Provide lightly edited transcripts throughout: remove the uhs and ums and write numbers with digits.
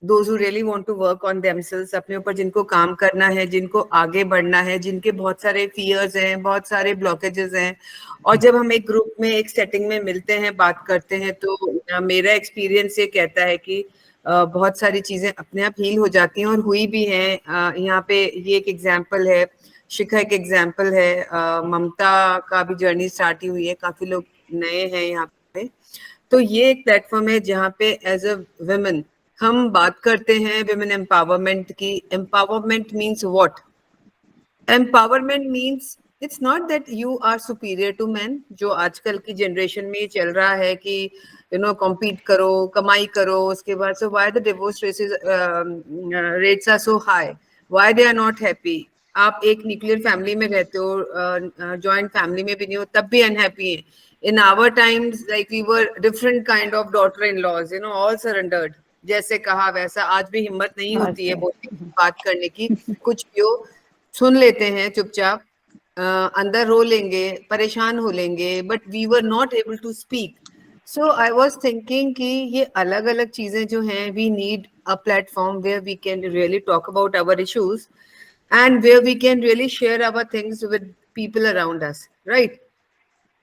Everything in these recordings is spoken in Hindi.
those who really want to work on themselves, अपने ऊपर जिनको काम करना है, जिनको आगे बढ़ना है, जिनके बहुत सारे fears हैं, बहुत सारे blockages हैं, और जब हम एक ग्रुप में एक सेटिंग में मिलते हैं, बात करते हैं, तो मेरा एक्सपीरियंस ये कहता है कि बहुत सारी चीजें अपने आप हील हो जाती हैं और हुई भी हैं। यहाँ पे ये एक एग्जाम्पल है, शिखा एक एग्जाम्पल है, ममता का भी जर्नी स्टार्ट ही हुई है, काफी लोग नए हैं यहाँ पे। तो ये एक प्लेटफॉर्म है जहाँ पे एज अ वुमेन हम बात करते हैं विमेन एम्पावरमेंट की। Empowerment means what? Empowerment means it's not that you are superior to man, जो आजकल की जनरेशन में चल रहा है कि कॉम्पीट करो, कमाई करो, उसके बाद so why the divorce rates are so high, why they are not happy. आप एक न्यूक्लियर फैमिली में रहते हो, जॉइंट फैमिली में भी नहीं हो, तब भी अनहैप्पी है। In our times, like we were different kind of daughter-in-laws, all surrendered. जैसे कहा वैसा, आज भी हिम्मत नहीं होती है बोलने की, बात करने की, कुछ भी हो सुन लेते हैं चुपचाप, अंदर रो लेंगे, परेशान हो लेंगे, but we were not able to speak. So I was thinking कि ये अलग अलग चीजें जो हैं, we need a platform where we can really talk about our issues and where we can really share our things with people around us, right?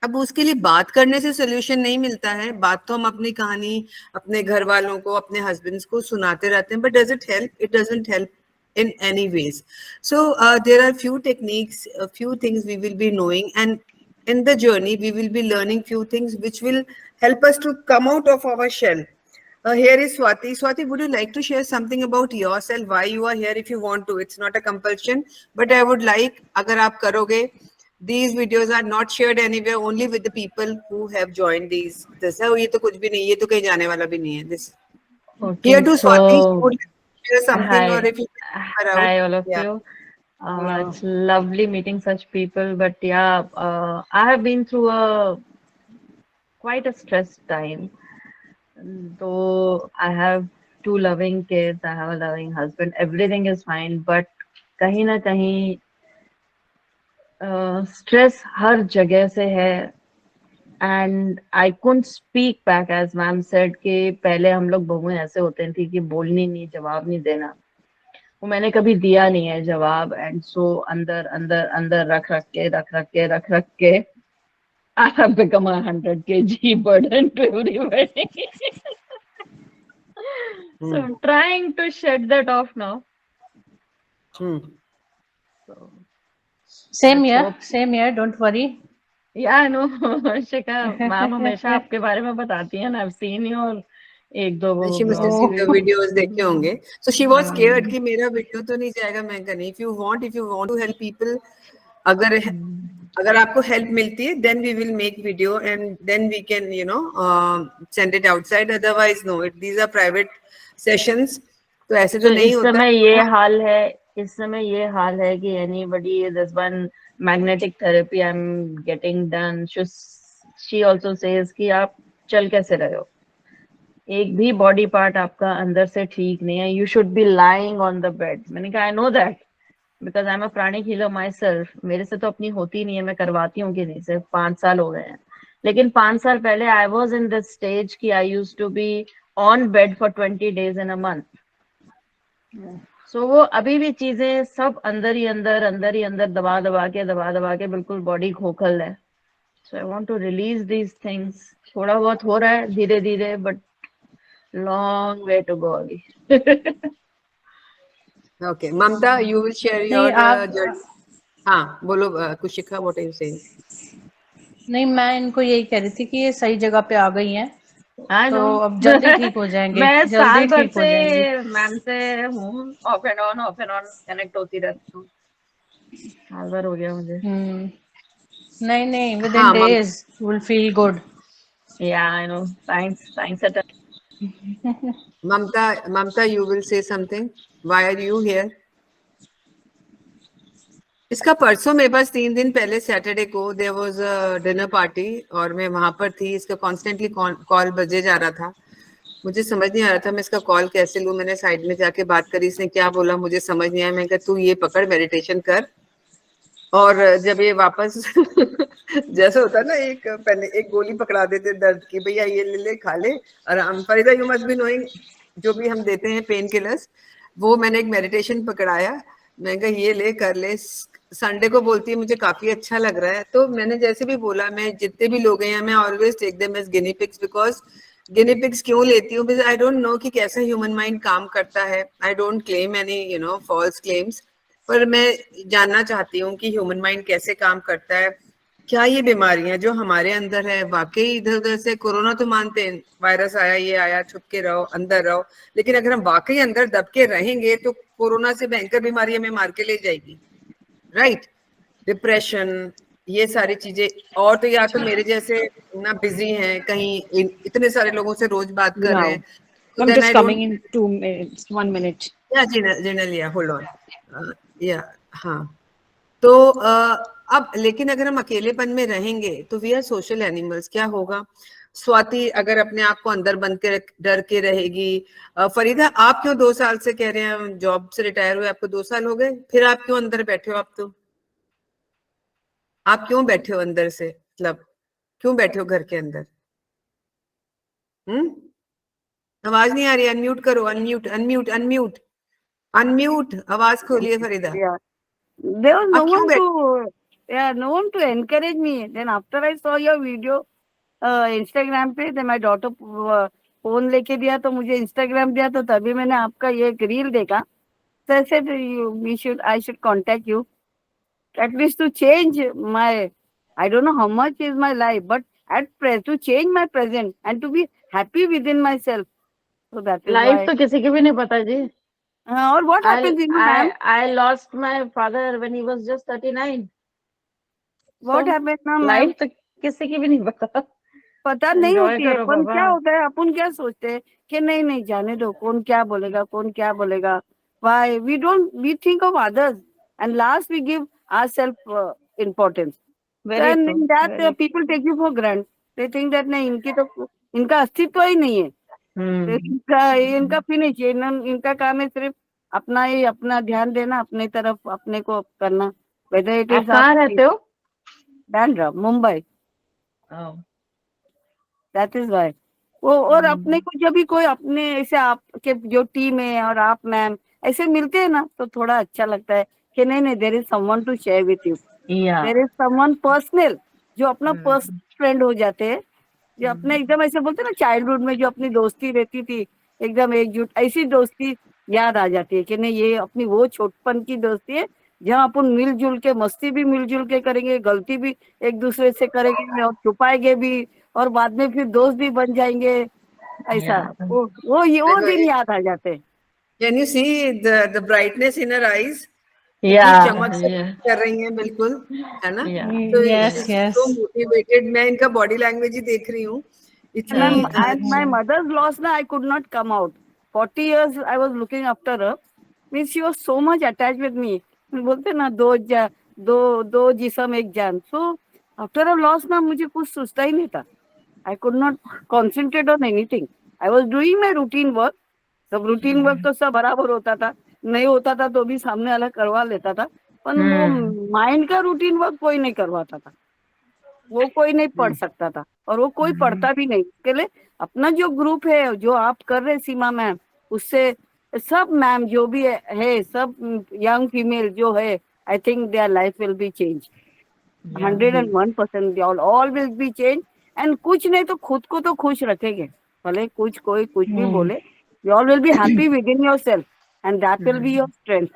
अब उसके लिए बात करने से सोल्यूशन नहीं मिलता है। बात तो हम अपनी कहानी अपने घर वालों को, अपने हस्बैंड्स को सुनाते रहते हैं, but does it help? It doesn't help in any ways. So there are few techniques, a few things we will be knowing, and in the journey we will be learning few things which will help us to come out of our shell. Here is Swati. Swati, would you like to share something about yourself, why you are here? If you want to, it's not a compulsion, but I would like, agar aap karoge, these videos are not shared anywhere, only with the people who have joined these. This है, ये तो कुछ भी नहीं, ये तो कहीं जाने वाला भी नहीं है. This here Okay, to Swati, would you share something, or hi, if you are out? hi all of Yeah. you. It's lovely meeting such people, but yeah, I have been through a quite a stressed time. Though I have two loving kids, I have a loving husband, everything is fine, but कहीं ना कहीं स्ट्रेस हर जगह से है and I couldn't speak back as ma'am said कि पहले हम लोग बहुएं ऐसे होते थे कि बोलनी नहीं, जवाब नहीं देना। वो मैंने कभी दिया नहीं है जवाब, एंड सो अंदर अंदर अंदर रख रख के I have become a 100 kg burden to everybody. So I'm trying to shed that off now. So Same let's here, hope. same here. Don't worry. Yeah, I know. Shikha ma'am हमेशा आपके बारे में बताती हैं ना, I've seen your एक दो she must have seen the videos देखे होंगे. So she was scared कि मेरा वीडियो तो नहीं जाएगा. मैं कहीं, if you want to help people, अगर आपको हेल्प मिलती है, then we will make video and then we can send it outside. Otherwise no, these are private sessions. तो ऐसे तो नहीं इस होता समय है. ये हाल है, इस समय ये हाल है कि anybody, there's one magnetic therapy I'm getting done. She also says कि आप चल कैसे रहे हो, एक भी बॉडी पार्ट आपका अंदर से ठीक नहीं है, you should be lying on the bed. मैंने कहा I know that because I am a pranic healer myself. मेरे से तो अपनी होती नहीं है, मैं करवाती हूँ कि नहीं, सिर्फ 5 साल हो गए हैं, लेकिन 5 साल पहले I was in this stage कि I use to be on bed for 20 days in a month. So वो अभी भी चीजें सब अंदर ही अंदर दबा के बिल्कुल बॉडी खोखल है। So I want to release these things. थोड़ा बहुत हो रहा है धीरे धीरे, but long way to go अभी। Okay, Mamta, you will share your नहीं आप journey. हाँ बोलो Kushika, what are you saying? नहीं, मैं इनको यही कह रही थी कि ये सही जगह पे आ गई हैं, हाँ तो नो अब जल्दी ठीक हो जाएंगे, मैं जल्दी साल भर ठीक से हो जाएंगे। मैम से हूँ, ऑफ एंड ऑन कनेक्ट होती रहती हूँ। साल भर हो गया मुझे। नहीं नहीं, विद इन हाँ days you will feel good. या I know, thanks at Mamta, you will say something. Why are you here? इसका परसों मेरे पास 3 दिन पहले सैटरडे को there was a dinner party और मैं वहां पर थी. इसका कॉन्स्टेंटली कॉल बजे जा रहा था. मुझे समझ नहीं आ रहा था मैं इसका कॉल कैसे लूं. मैंने साइड में जाके बात करी. इसने क्या बोला मुझे समझ नहीं आया. मैं कहा तू ये पकड़, मेडिटेशन कर. और जब ये वापस जैसे होता है ना, एक गोली पकड़ा देते दर्द की, भैया ये ले ले, खा ले आराम. Farida, you must be knowing जो भी हम देते हैं पेन किलर्स, वो मैंने एक मेडिटेशन पकड़ाया, मैं कहा ये ले कर ले। संडे को बोलती है मुझे काफी अच्छा लग रहा है, तो मैंने जैसे भी बोला, मैं जितने भी लोग हैं मैं always take them as guinea pigs. Because guinea pigs क्यों लेती हूँ, बिकॉज आई डोंट नो कि कैसा ह्यूमन माइंड काम करता है। I don't claim any false claims, पर मैं जानना चाहती हूँ कि ह्यूमन माइंड कैसे काम करता है। क्या ये बीमारियां जो हमारे अंदर है वाकई इधर उधर से, कोरोना तो मानते हैं वायरस आया, ये आया, छुप के रहो, अंदर रहो, लेकिन अगर हम वाकई अंदर दब के रहेंगे तो कोरोना से भयंकर बीमारी हमें मार के ले जाएगी, राइट? डिप्रेशन, ये सारी चीजें। और तो या तो मेरे जैसे ना बिजी हैं कहीं, इतने सारे लोगों से रोज बात कर रहे हैं, Now, तो I'm then just I coming don't. in 2 minutes, 1 minute. या जनरल या होल्ड ऑन, या हाँ। तो अब लेकिन अगर हम अकेलेपन में रहेंगे तो वी आर सोशल एनिमल्स, क्या होगा? स्वाति अगर अपने आप को अंदर बंद के डर के रहेगी। फरीदा, आप क्यों 2 साल से कह रहे हैं जॉब से रिटायर हुए, आपको 2 साल हो गए, फिर आप क्यों अंदर बैठे हो? आप क्यों बैठे हो अंदर से, मतलब क्यों बैठे हो घर के अंदर? आवाज नहीं आ रही, अनम्यूट करो, अनम्यूट अनम्यूट अनम्यूट अनम्यूट, आवाज खोलिए Farida. Yeah, there was no आप क्यों one बैठे? to, yeah, no one to encourage me. Then after I saw your video, Instagram पे, then my daughter फोन लेके दिया तो मुझे Instagram दिया, तो तभी मैंने आपका ये एक रील देखा. So I said I should contact you at least to change my, I don't know how much is my life, but to change my present and to be happy within myself. So that is life why. तो किसी की भी नहीं पता जी. Or what happens, ma'am? I lost my father when he was just 39. What So, happened, ma'am? Life तो किसी की भी नहीं पता. पता नहीं Enjoy होती है, करो अपन बाबा. क्या होता है, अपन क्या सोचते हैं कि नहीं नहीं जाने दो, कौन क्या बोलेगा, कौन क्या बोलेगा. Why we think of others and last we give ourselves importance. Very Then true. in that Very people take you for granted. They think that नहीं, इनकी तो, इनका अस्तित्व ही नहीं है, तो इनका फिनिश है, इनका काम है सिर्फ अपना ही, अपना ध्यान देना, अपने तरफ अपने को करना. Whether it आप is कहाँ रहते हो? Bandra, Mumbai. That is why वो. और अपने को जब भी कोई अपने ऐसे आपके जो टीम है और आप मैम ऐसे मिलते हैं ना, तो थोड़ा अच्छा लगता है कि नहीं नहीं, there is someone to share with you, there is someone personal, जो अपना पर्सनल फ्रेंड हो जाते हैं, जो अपने एकदम ऐसे बोलते हैं ना, चाइल्डहुड में जो अपनी दोस्ती रहती थी एकदम एकजुट, ऐसी दोस्ती याद आ जाती है कि नहीं, ये अपनी वो छोटपन की दोस्ती है जहाँ अपन मिलजुल के, मस्ती भी मिलजुल के करेंगे, गलती भी एक दूसरे से करेंगे और छुपाएंगे भी, और बाद में फिर दोस्त भी बन जाएंगे. ऐसा वो दिन याद आ जाते हैं. Can you see the brightness in her eyes? चमक से कर रही हैं बिल्कुल, है ना? तो Yes, yes. तो मोटिवेटेड, मैं इनका बॉडी लैंग्वेज ही देख रही हूँ इतनी. And my mother's loss, na, I could not come out. 40 years I was looking after her. Means she was so much attached with me. बोलते ना, दो जिस्म एक जान. So after her loss ना, मुझे कुछ सोचता ही नहीं था. I could not concentrate on anything. I was doing my routine work. सब रूटीन वर्क तो सब बराबर होता था, नहीं होता था तो भी सामने वाला करवा लेता था, पर वो माइंड का रूटीन वर्क कोई नहीं करवाता था, वो कोई नहीं पढ़ सकता था, और वो कोई पढ़ता भी नहीं. इसके लिए अपना जो ग्रुप है, जो आप कर रहे सीमा मैम, उससे सब मैम जो भी है सब यंग फीमेल जो है, I think their life will be change 101%. All will be change. And कुछ नहीं तो खुद को तो खुश रखेंगे, भले कोई कुछ भी बोले, you all will be happy within yourself and that will be your strength.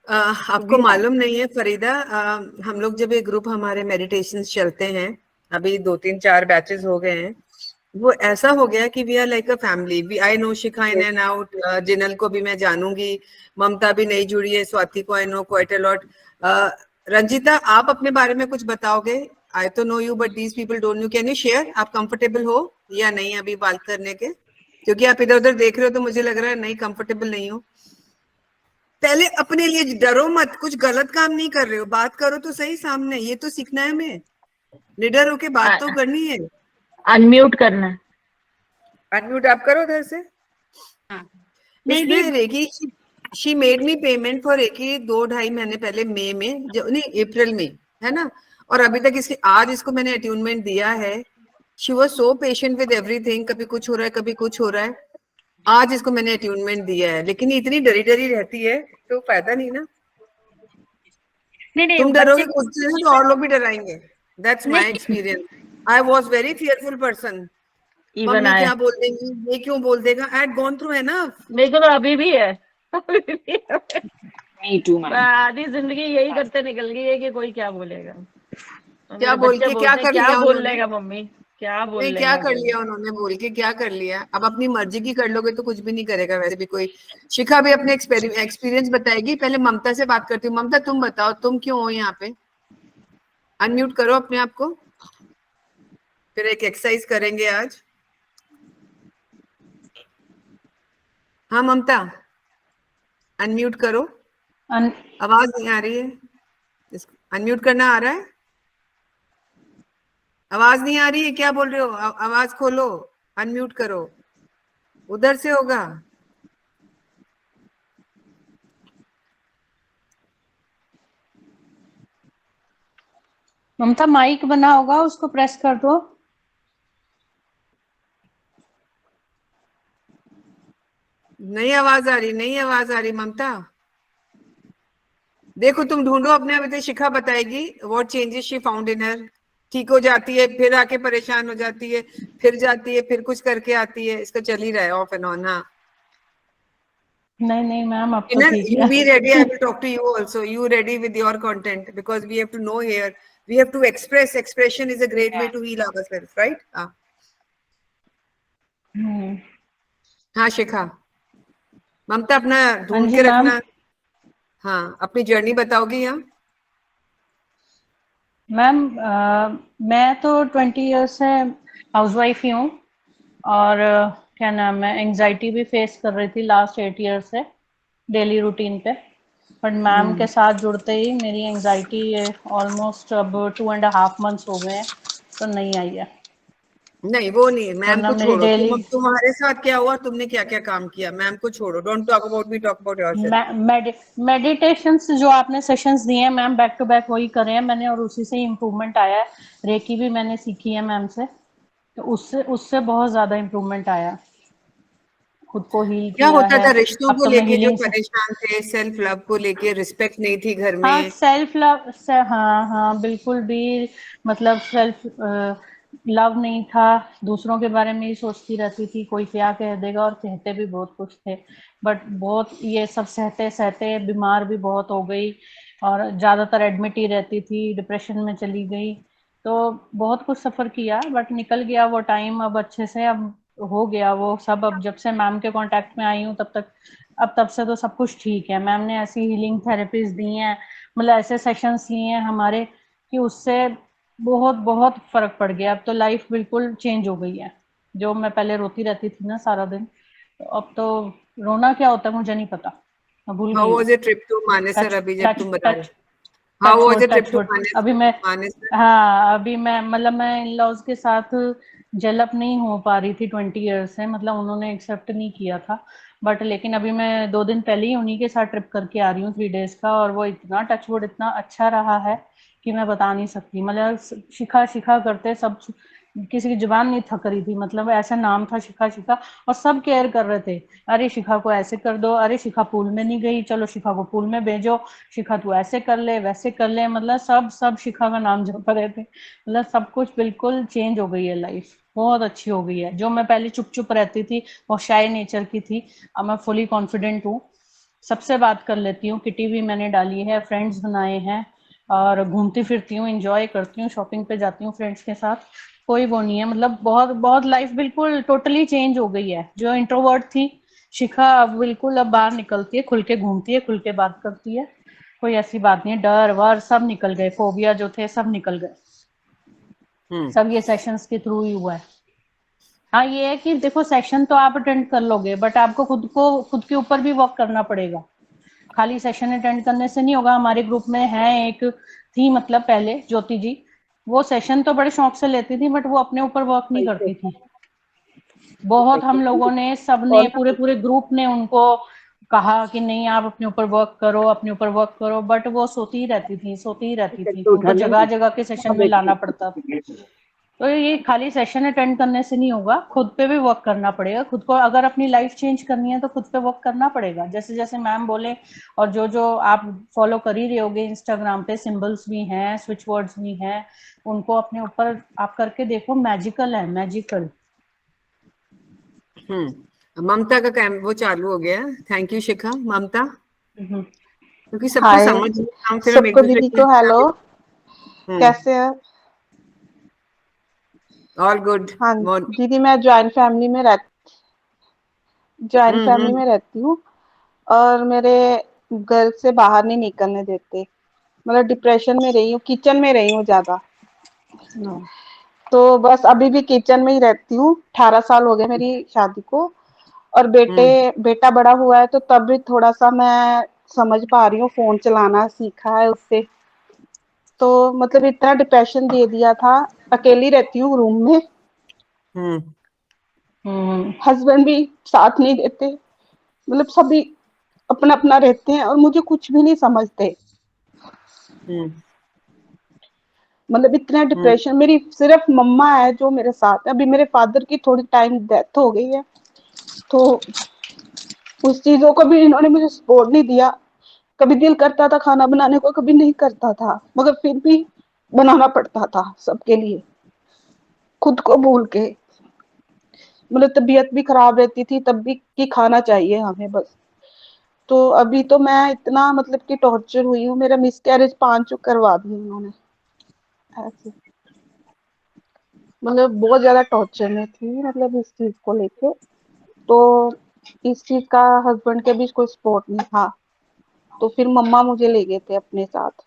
आपको मालूम नहीं है फरीदा, हम लोग जब ये ग्रुप हमारे मेडिटेशन चलते हैं, अभी 2-3-4 बैचेस हो गए हैं, वो ऐसा हो गया कि we are like a family. We I know Shikha in and out, जिनल को भी मैं जानूंगी, ममता भी नहीं जुड़ी है, स्वाति को I know quite a lot. Ranjita, आप अपने बारे में कुछ बताओगे? आई तो know you but these people don't know. Can you share? आप कंफर्टेबल हो या नहीं अभी बात करने के? क्योंकि आप इधर उधर देख रहे हो तो मुझे लग रहा है नहीं, कंफर्टेबल नहीं हो. पहले अपने लिए डरो मत, कुछ गलत काम नहीं कर रहे हो, बात करो तो सही सामने. ये तो सीखना है हमें, निडर होके बात तो करनी है. अनम्यूट करना है. अनम्यूट आप करो उधर से. इसमें reiki, she made me payment for reiki 2-2.5 महीने पहले, मई में, जो नहीं अप्रैल में, है ना? और अभी तक इसके, आज इसको मैंने अट्यूनमेंट दिया है. She was so patient with everything, कभी कुछ हो रहा है कभी कुछ हो रहा है। आज इसको मैंने अट्यूनमेंट दिया है, लेकिन ये इतनी डरी डरी रहती है तो फायदा नहीं ना। नहीं तुम बच्चे डरोगे खुद से ना तो और लोग भी डराएंगे। That's my experience. I was very fearful person. Even mummy I, क्या बोल देंगी, ये क्यों बोल देगा, आई हैड गॉन थ्रू है ना। मेरे को तो अभी भी है, अभी भी है। Me too, ma'am. आधी जिंदगी यही करते निकल गई है कि कोई क्या बोलेगा। और क्या मेरे बोल बच्चे के क्या बोलते हैं कर क्या लिया बोल उन्होंने? लेगा मम्मी, क्या बोल नहीं, क्या लेगा कर कोई। लिया उन्होंने, बोल के क्या कर लिया? अब अपनी मर्जी की कर लोगे तो कुछ भी नहीं करेगा वैसे भी कोई। शिखा भी अपने एक्सपीरियंस बताएगी। पहले ममता से बात करती हूँ। ममता तुम बताओ, तुम क्यों हो यहाँ पे? अनम्यूट करो अपने आप को, फिर एक एक्सरसाइज करेंगे आज। हाँ ममता, अनम्यूट करो। अन, आवाज नहीं आ रही है। अनम्यूट करना आ रहा है? आवाज नहीं आ रही है, क्या बोल रहे हो? आवाज खोलो, अनम्यूट करो, उधर से होगा। ममता माइक बना होगा, उसको प्रेस कर दो। नहीं आवाज आ रही, नहीं आवाज आ रही ममता। देखो तुम ढूंढो अपने आप, तो शिखा बताएगी what changes she found in her. ठीक हो जाती है, फिर आके परेशान हो जाती है, फिर जाती है, फिर कुछ करके आती है। इसका चल ही रहा है ऑफ एंड ऑन। हाँ नहीं नहीं मैम, अब तो Pinar, ठीक you be ready. I है। will talk to you also. You ready with your content, because we have to know here. We have to express. Expression is a great way to heal ourselves, right? हाँ शिखा। ममता अपना हाँ ढूंढ जी के मैम। रखना। हाँ अपनी जर्नी बताओगी यहाँ। मैम मैं तो 20 ईयर्स से हाउसवाइफ ही हूँ, और क्या नाम है, एंजाइटी भी फेस कर रही थी लास्ट 8 ईयर से डेली रूटीन पे। बट मैम के साथ जुड़ते ही मेरी एंजाइटी ऑलमोस्ट अब 2.5 मंथ्स हो गए हैं तो नहीं आई है। नहीं वो नहीं, मैम वरना को मेरी छोड़ो। डेली तुम्हारे साथ क्या हुआ, तुमने क्या क्या काम किया, मैम को छोड़ो। Don't talk about me, talk about yourself. Meditations जो आपने सेशंस दिए हैं मैम, बैक टू बैक वही करे हैं मैंने, और उसी से इम्प्रूवमेंट आया है। रेकी भी मैंने सीखी है मैम से, तो उससे उससे बहुत ज्यादा इम्प्रूवमेंट आया, खुद को हील क्या किया होता है। था रिश्तों अब को तो मैं लेके जो हीलिंग से, परेशान थे, सेल्फ लव को लेके, रिस्पेक्ट नहीं थी घर हाँ में। सेल्फ लव से, हाँ हाँ बिल्कुल भी, मतलब सेल्फ लव नहीं था। दूसरों के बारे में ही सोचती रहती थी कोई क्या कह देगा, और कहते भी बहुत कुछ थे। बट बहुत ये सब सहते सहते बीमार भी बहुत हो गई, और ज़्यादातर एडमिट ही रहती थी, डिप्रेशन में चली गई। तो बहुत कुछ सफ़र किया, बट निकल गया वो टाइम अब अच्छे से। अब हो गया वो सब। अब जब से मैम के कांटेक्ट में आई हूँ तब तक, अब तब से तो सब कुछ ठीक है। मैम ने ऐसी हीलिंग थेरेपीज दी हैं, मतलब ऐसे सेशंस लिए हैं हमारे, कि उससे बहुत बहुत फर्क पड़ गया। अब तो लाइफ बिल्कुल चेंज हो गई है। जो मैं पहले रोती रहती थी ना सारा दिन, तो अब तो रोना क्या होता है मुझे नहीं पता, मैं भूल हाउ गई हूँ। Was a trip to Manesar, touch अभी जब टच तुम बता रहे? Touch how touch was a wood, trip touch to wood. अभी मानेसर? मैं, मानेसर। हाँ अभी मैं, मतलब मैं इन लॉज के साथ जेलअप नहीं हो पा रही थी 20 ईयर्स से, मतलब उन्होंने एक्सेप्ट नहीं किया था। बट लेकिन अभी मैं 2 दिन पहले ही उन्हीं के साथ ट्रिप करके आ रही हूँ 3 डेज का, और वो इतना टच वुड इतना अच्छा रहा है कि मैं बता नहीं सकती। मतलब शिखा शिखा करते सब, किसी की जुबान नहीं थक रही थी, मतलब ऐसा नाम था शिखा शिखा, और सब केयर कर रहे थे। अरे शिखा को ऐसे कर दो, अरे शिखा पूल में नहीं गई, चलो शिखा को पूल में भेजो, शिखा तू ऐसे कर ले वैसे कर ले, मतलब सब सब शिखा का नाम जप रहे थे। मतलब सब कुछ बिल्कुल चेंज हो गई है, लाइफ बहुत अच्छी हो गई है। जो मैं पहले चुप चुप रहती थी, बहुत शाय नेचर की थी, अब मैं फुली कॉन्फिडेंट हूँ, सबसे बात कर लेती हूँ, किटी भी मैंने डाली है, फ्रेंड्स बनाए हैं, और घूमती फिरती हूँ, एंजॉय करती हूँ, शॉपिंग पे जाती हूँ फ्रेंड्स के साथ। कोई वो नहीं है, मतलब बहुत बहुत लाइफ बिल्कुल टोटली चेंज हो गई है। जो इंट्रोवर्ट थी शिखा, अब बिल्कुल अब बाहर निकलती है, खुल के घूमती है, खुल के बात करती है। कोई ऐसी बात नहीं है, डर वर सब निकल गए, फोबिया जो थे सब निकल गए, सब ये सेशंस के थ्रू ही हुआ है। हाँ ये है कि देखो सेशन तो आप अटेंड कर लोगे, बट आपको खुद के ऊपर भी वर्क करना पड़ेगा। खाली सेशन अटेंड करने से नहीं होगा। हमारे ग्रुप में है एक थी, मतलब पहले ज्योति जी, वो सेशन तो बड़े शौक से लेती थी, बट वो अपने ऊपर वर्क नहीं करती थी। बहुत हम लोगों ने, सबने, पूरे पूरे ग्रुप ने उनको कहा कि नहीं आप अपने ऊपर वर्क करो, अपने ऊपर वर्क करो, बट वो सोती ही रहती थी, सोती ही रहती थी। उनको जगह जगह के सेशन में लाना पड़ता था। तो ये खाली सेशन अटेंड करने से नहीं होगा, खुद पे भी वर्क करना पड़ेगा। खुद को अगर अपनी लाइफ चेंज करनी है तो खुद पे वर्क करना पड़ेगा, जैसे जैसे मैम बोले। और जो जो आप फॉलो कर ही रहे होगे इंस्टाग्राम पे, सिंबल्स भी हैं, स्विच वर्ड्स भी हैं, उनको अपने ऊपर आप करके देखो, मैजिकल है, मैजिकल। ममता का कैम वो चालू हो गया। थैंक यू शिखा। ममता, क्योंकि सबको हाय समझ नहीं हम फिर हम एक सबको, दूसरे दीदी के को हेलो, कैसे हैं? All good. हाँ दीदी, मैं जॉइंट फैमिली में रहती हूँ और मेरे घर से बाहर नहीं निकलने देते। मतलब डिप्रेशन में रही हूँ, किचन में रही हूँ ज्यादा। तो बस अभी भी किचन में ही रहती हूँ। 18 साल हो गए मेरी शादी को, और बेटा बड़ा हुआ है, तो तब भी थोड़ा सा मैं समझ पा रही हूँ, फोन चलाना सीखा है उससे। तो मतलब इतना डिप्रेशन दे दिया था। अकेली रहती हूँ रूम में, हस्बैंड भी साथ नहीं देते, मतलब सभी अपना अपना रहते हैं और मुझे कुछ भी नहीं समझते। मतलब इतना डिप्रेशन, मेरी सिर्फ मम्मा है जो मेरे साथ है। अभी मेरे फादर की थोड़ी टाइम डेथ हो गई है, तो उस चीजों को भी इन्होंने मुझे सपोर्ट नहीं दिया। कभी दिल करता था खाना बनाने को, कभी नहीं करता था, मगर फिर भी बनाना पड़ता था सबके लिए, खुद को भूल के। मतलब तबीयत भी खराब रहती थी तब भी कि खाना चाहिए हमें बस। तो अभी तो मैं इतना मतलब कि टॉर्चर हुई हूँ। मेरा मिसकैरेज 5 करवा दी उन्होंने ऐसे। मतलब बहुत ज्यादा टॉर्चर में थी, मतलब इस चीज को लेके। तो इस चीज का हस्बैंड के भी कोई सपोर्ट नहीं था, तो फिर मम्मा मुझे ले गए थे अपने साथ।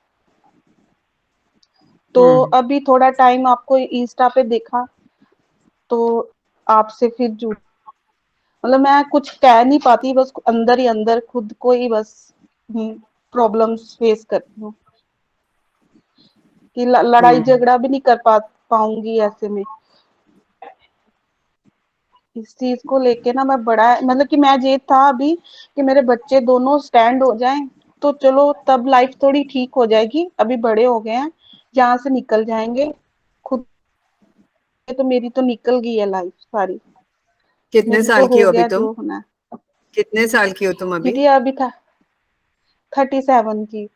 तो अभी थोड़ा टाइम आपको इंस्टा पे देखा, तो आपसे फिर जुड़, मतलब मैं कुछ कह नहीं पाती, बस अंदर ही अंदर खुद को ही बस प्रॉब्लम्स फेस करती हूँ कि लड़ाई झगड़ा भी नहीं कर पाऊंगी ऐसे में। इस चीज को लेके ना मैं बड़ा, मतलब कि मैं ये था अभी कि मेरे बच्चे दोनों स्टैंड हो जाएं तो चलो तब लाइफ थोड़ी ठीक हो जाएगी। अभी बड़े हो गए हैं, यहाँ से निकल जाएंगे खुद। तो मेरी तो निकल गई है लाइफ सारी, कितने मेरी तो साल की हो हो अभी गया तुम? जो होना है। कितने साल की हो तुम अभी? दीदी अभी था 37 की।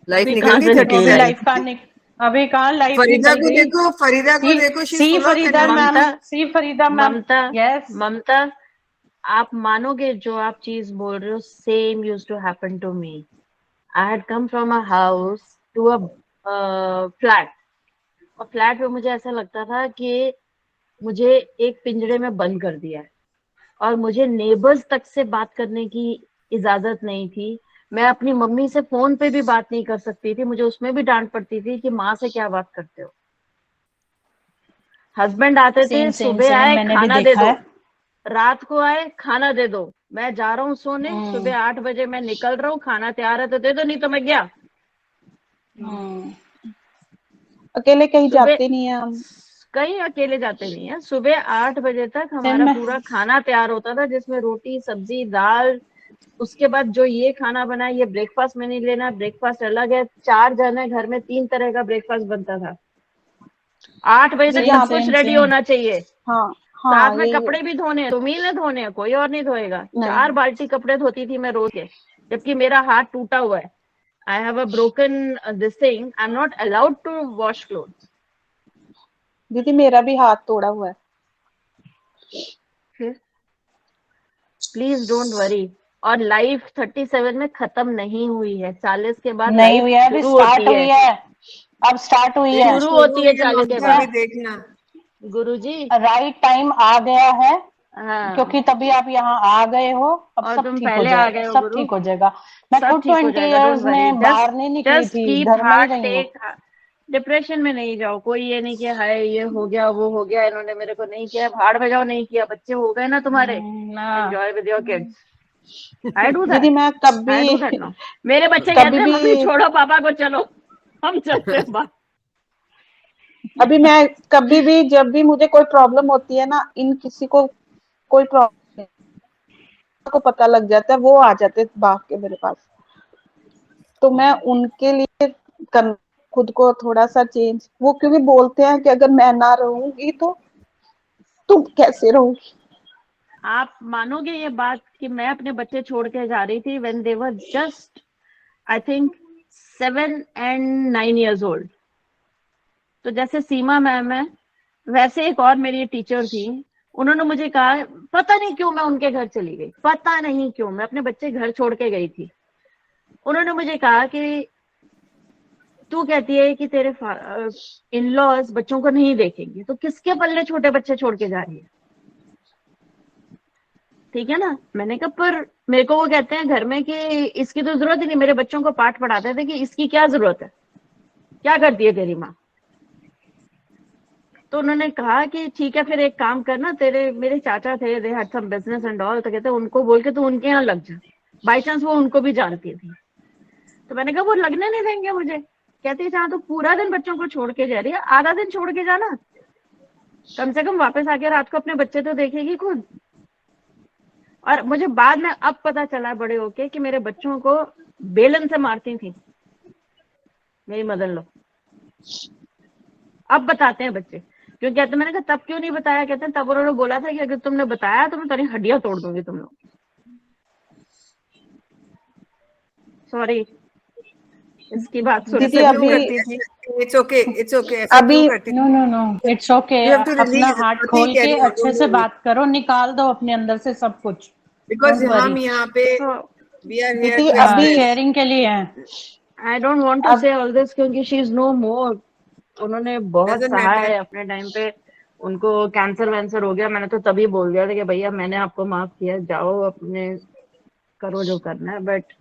लाइफ अभी निकल कहाँ गई से तो अभी 37? निकलेगी? लाइफ का अभी कहाँ लाइफ फरीदा निकल को गई। देखो, फरीदा को देखो, she is see full of Farida energy. Ma'am, Mamta, see Farida ma'am. Mamta, yes. Mamta, आप मानोगे जो आप चीज बोल रहे हो, same use to happen to me. I had come from a house to a flat, और फ्लैट में मुझे ऐसा लगता था कि मुझे एक पिंजरे में बंद कर दिया है, और मुझे नेबर्स तक से बात करने की इजाजत नहीं थी। मैं अपनी मम्मी से फोन पे भी बात नहीं कर सकती थी, मुझे उसमें भी डांट पड़ती थी कि माँ से क्या बात करते हो। हस्बैंड आते थे, सेम सेम सुबह सेम आए मैंने भी खाना दे देखा दो, है। रात को आए खाना दे दो, मैं जा रहा हूँ सोने, सुबह 8 बजे मैं निकल रहा हूँ, खाना तैयार है तो दे दो, नहीं तो मैं गया। अकेले कहीं सुबह जाते नहीं है हम। कहीं अकेले जाते नहीं है। सुबह 8 बजे तक सेम हमारा मैं। पूरा खाना तैयार होता था, जिसमें रोटी सब्जी दाल। उसके बाद जो ये खाना बना, ये ब्रेकफास्ट में नहीं लेना, ब्रेकफास्ट अलग है। 4 जन है घर में, 3 तरह का ब्रेकफास्ट बनता था। 8 बजे तक दीदी सेम सब आप, कुछ सेम रेडी सेम। होना चाहिए। हाँ साथ हाँ में यही है। कपड़े भी धोने हैं, तुम ही ने धोने हैं, कोई और नहीं धोएगा। नहीं 4 बाल्टी कपड़े धोती थी मैं रोज के, जबकि मेरा हाथ टूटा हुआ है। I have a broken this thing, I am not allowed to wash clothes. दीदी मेरा भी हाथ तोड़ा हुआ है। Please don't worry. और लाइफ 37 में खत्म नहीं हुई है, 40 के बाद नहीं लाइफ हुई है, अभी शुरू स्टार्ट होती है। हुई है। अब स्टार्ट हुई है। शुरू शुरू होती है हुई है 40 के ममता, क्या? अभी बाद। देखना। गुरुजी, राइट टाइम आ गया है, हाँ, क्योंकि तभी आप यहाँ आ गए हो। अब और सब तुम ठीक हो पहले आ जाएगा, गए हो सब गुरु। ठीक हो जाएगा। मैं सब खुद ठीक हो 20 जाएगा, डोंट इयर्स वरी। में जस्ट बाहर नहीं निकली जस्ट थी, कीप घर में ही हार्ट रही हूँ। टेक। डिप्रेशन में नहीं जाओ, कोई ये नहीं कि हाय ये हो गया वो हो गया, इन्होंने मेरे को नहीं किया, भाड़ में जाओ, नहीं किया, बच्चे हो गए ना तुम्हारे, ना। Enjoy with your kids. I do दीदी दैट, मैं आई डू कभी दैट नो। मेरे बच्चे कभी कहते हैं भी, मम्मी छोड़ो पापा को, चलो हम चलते हैं बाहर। अभी मैं कभी भी जब भी मुझे कोई प्रॉब्लम होती है ना, इन किसी को कोई प्रॉब्लम को पता लग जाता है, वो आ जाते हैं भाग के मेरे पास। तो मैं उनके लिए कर खुद को थोड़ा सा चेंज, वो क्योंकि बोलते हैं कि अगर मैं ना रहूंगी तो तुम कैसे रहोगी। आप मानोगे ये बात कि मैं अपने बच्चे छोड़ के जा रही थी when they were just I think 7 and 9 years old। तो जैसे सीमा मैम है, वैसे एक और मेरी टीचर थी, उन्होंने मुझे कहा, पता नहीं क्यों मैं उनके घर चली गई, पता नहीं क्यों मैं अपने बच्चे घर छोड़ के गई थी। उन्होंने मुझे कहा कि तू कहती है कि तेरे इन लॉज बच्चों को नहीं देखेंगे, तो किसके पल्ले छोटे बच्चे छोड़ के जा रही है? ठीक है ना। मैंने कहा पर मेरे को वो कहते हैं घर में कि इसकी तो जरूरत ही नहीं, मेरे बच्चों को पाठ पढ़ाते थे कि इसकी क्या जरूरत है, क्या करती है तेरी माँ। तो उन्होंने कहा कि ठीक है फिर एक काम करना, तेरे मेरे चाचा थे, they had some business and all, तो कहते उनको बोल के तू उनके यहाँ लग जा। बाई चांस वो उनको भी जानती थी। तो मैंने कहा वो लगने नहीं देंगे मुझे। कहती है जहाँ तो पूरा दिन बच्चों को छोड़ के जा रही है, आधा दिन छोड़ के जाना, कम से कम वापस आके रात को अपने बच्चे तो देखेगी खुद। और मुझे बाद में अब पता चला बड़े होके कि मेरे बच्चों को बेलन से मारती थी मेरी मदर लो। अब बताते हैं बच्चे, क्यों कहते, मैंने कहा तब क्यों नहीं बताया? कहते हैं तब उन्होंने बोला था कि अगर तुमने बताया तो मैं तुम्हारी हड्डियां तोड़ दूंगी तुम लोग। सॉरी, इसकी बात सुन दीदी से अभी इट्स ओके, इट्स ओके, ऐसा अभी क्यों करती no no no, it's okay. You have to अपना release, हार्ट nothing खोल के carry on, अच्छे don't से worry. बात करो, निकाल दो अपने अंदर से सब कुछ। बिकॉज Don't हम worry. यहाँ पे we are here दीदी to हम अभी express. शेयरिंग के लिए हैं। आई डोंट वांट टू अब से ऑल दिस क्योंकि शी इज नो मोर। उन्होंने बहुत Doesn't सहा matter. है अपने टाइम पे। उनको कैंसर वैंसर हो गया, मैंने तो तभी बोल दिया था कि भैया मैंने आपको माफ किया, जाओ अपने करो जो करना है, but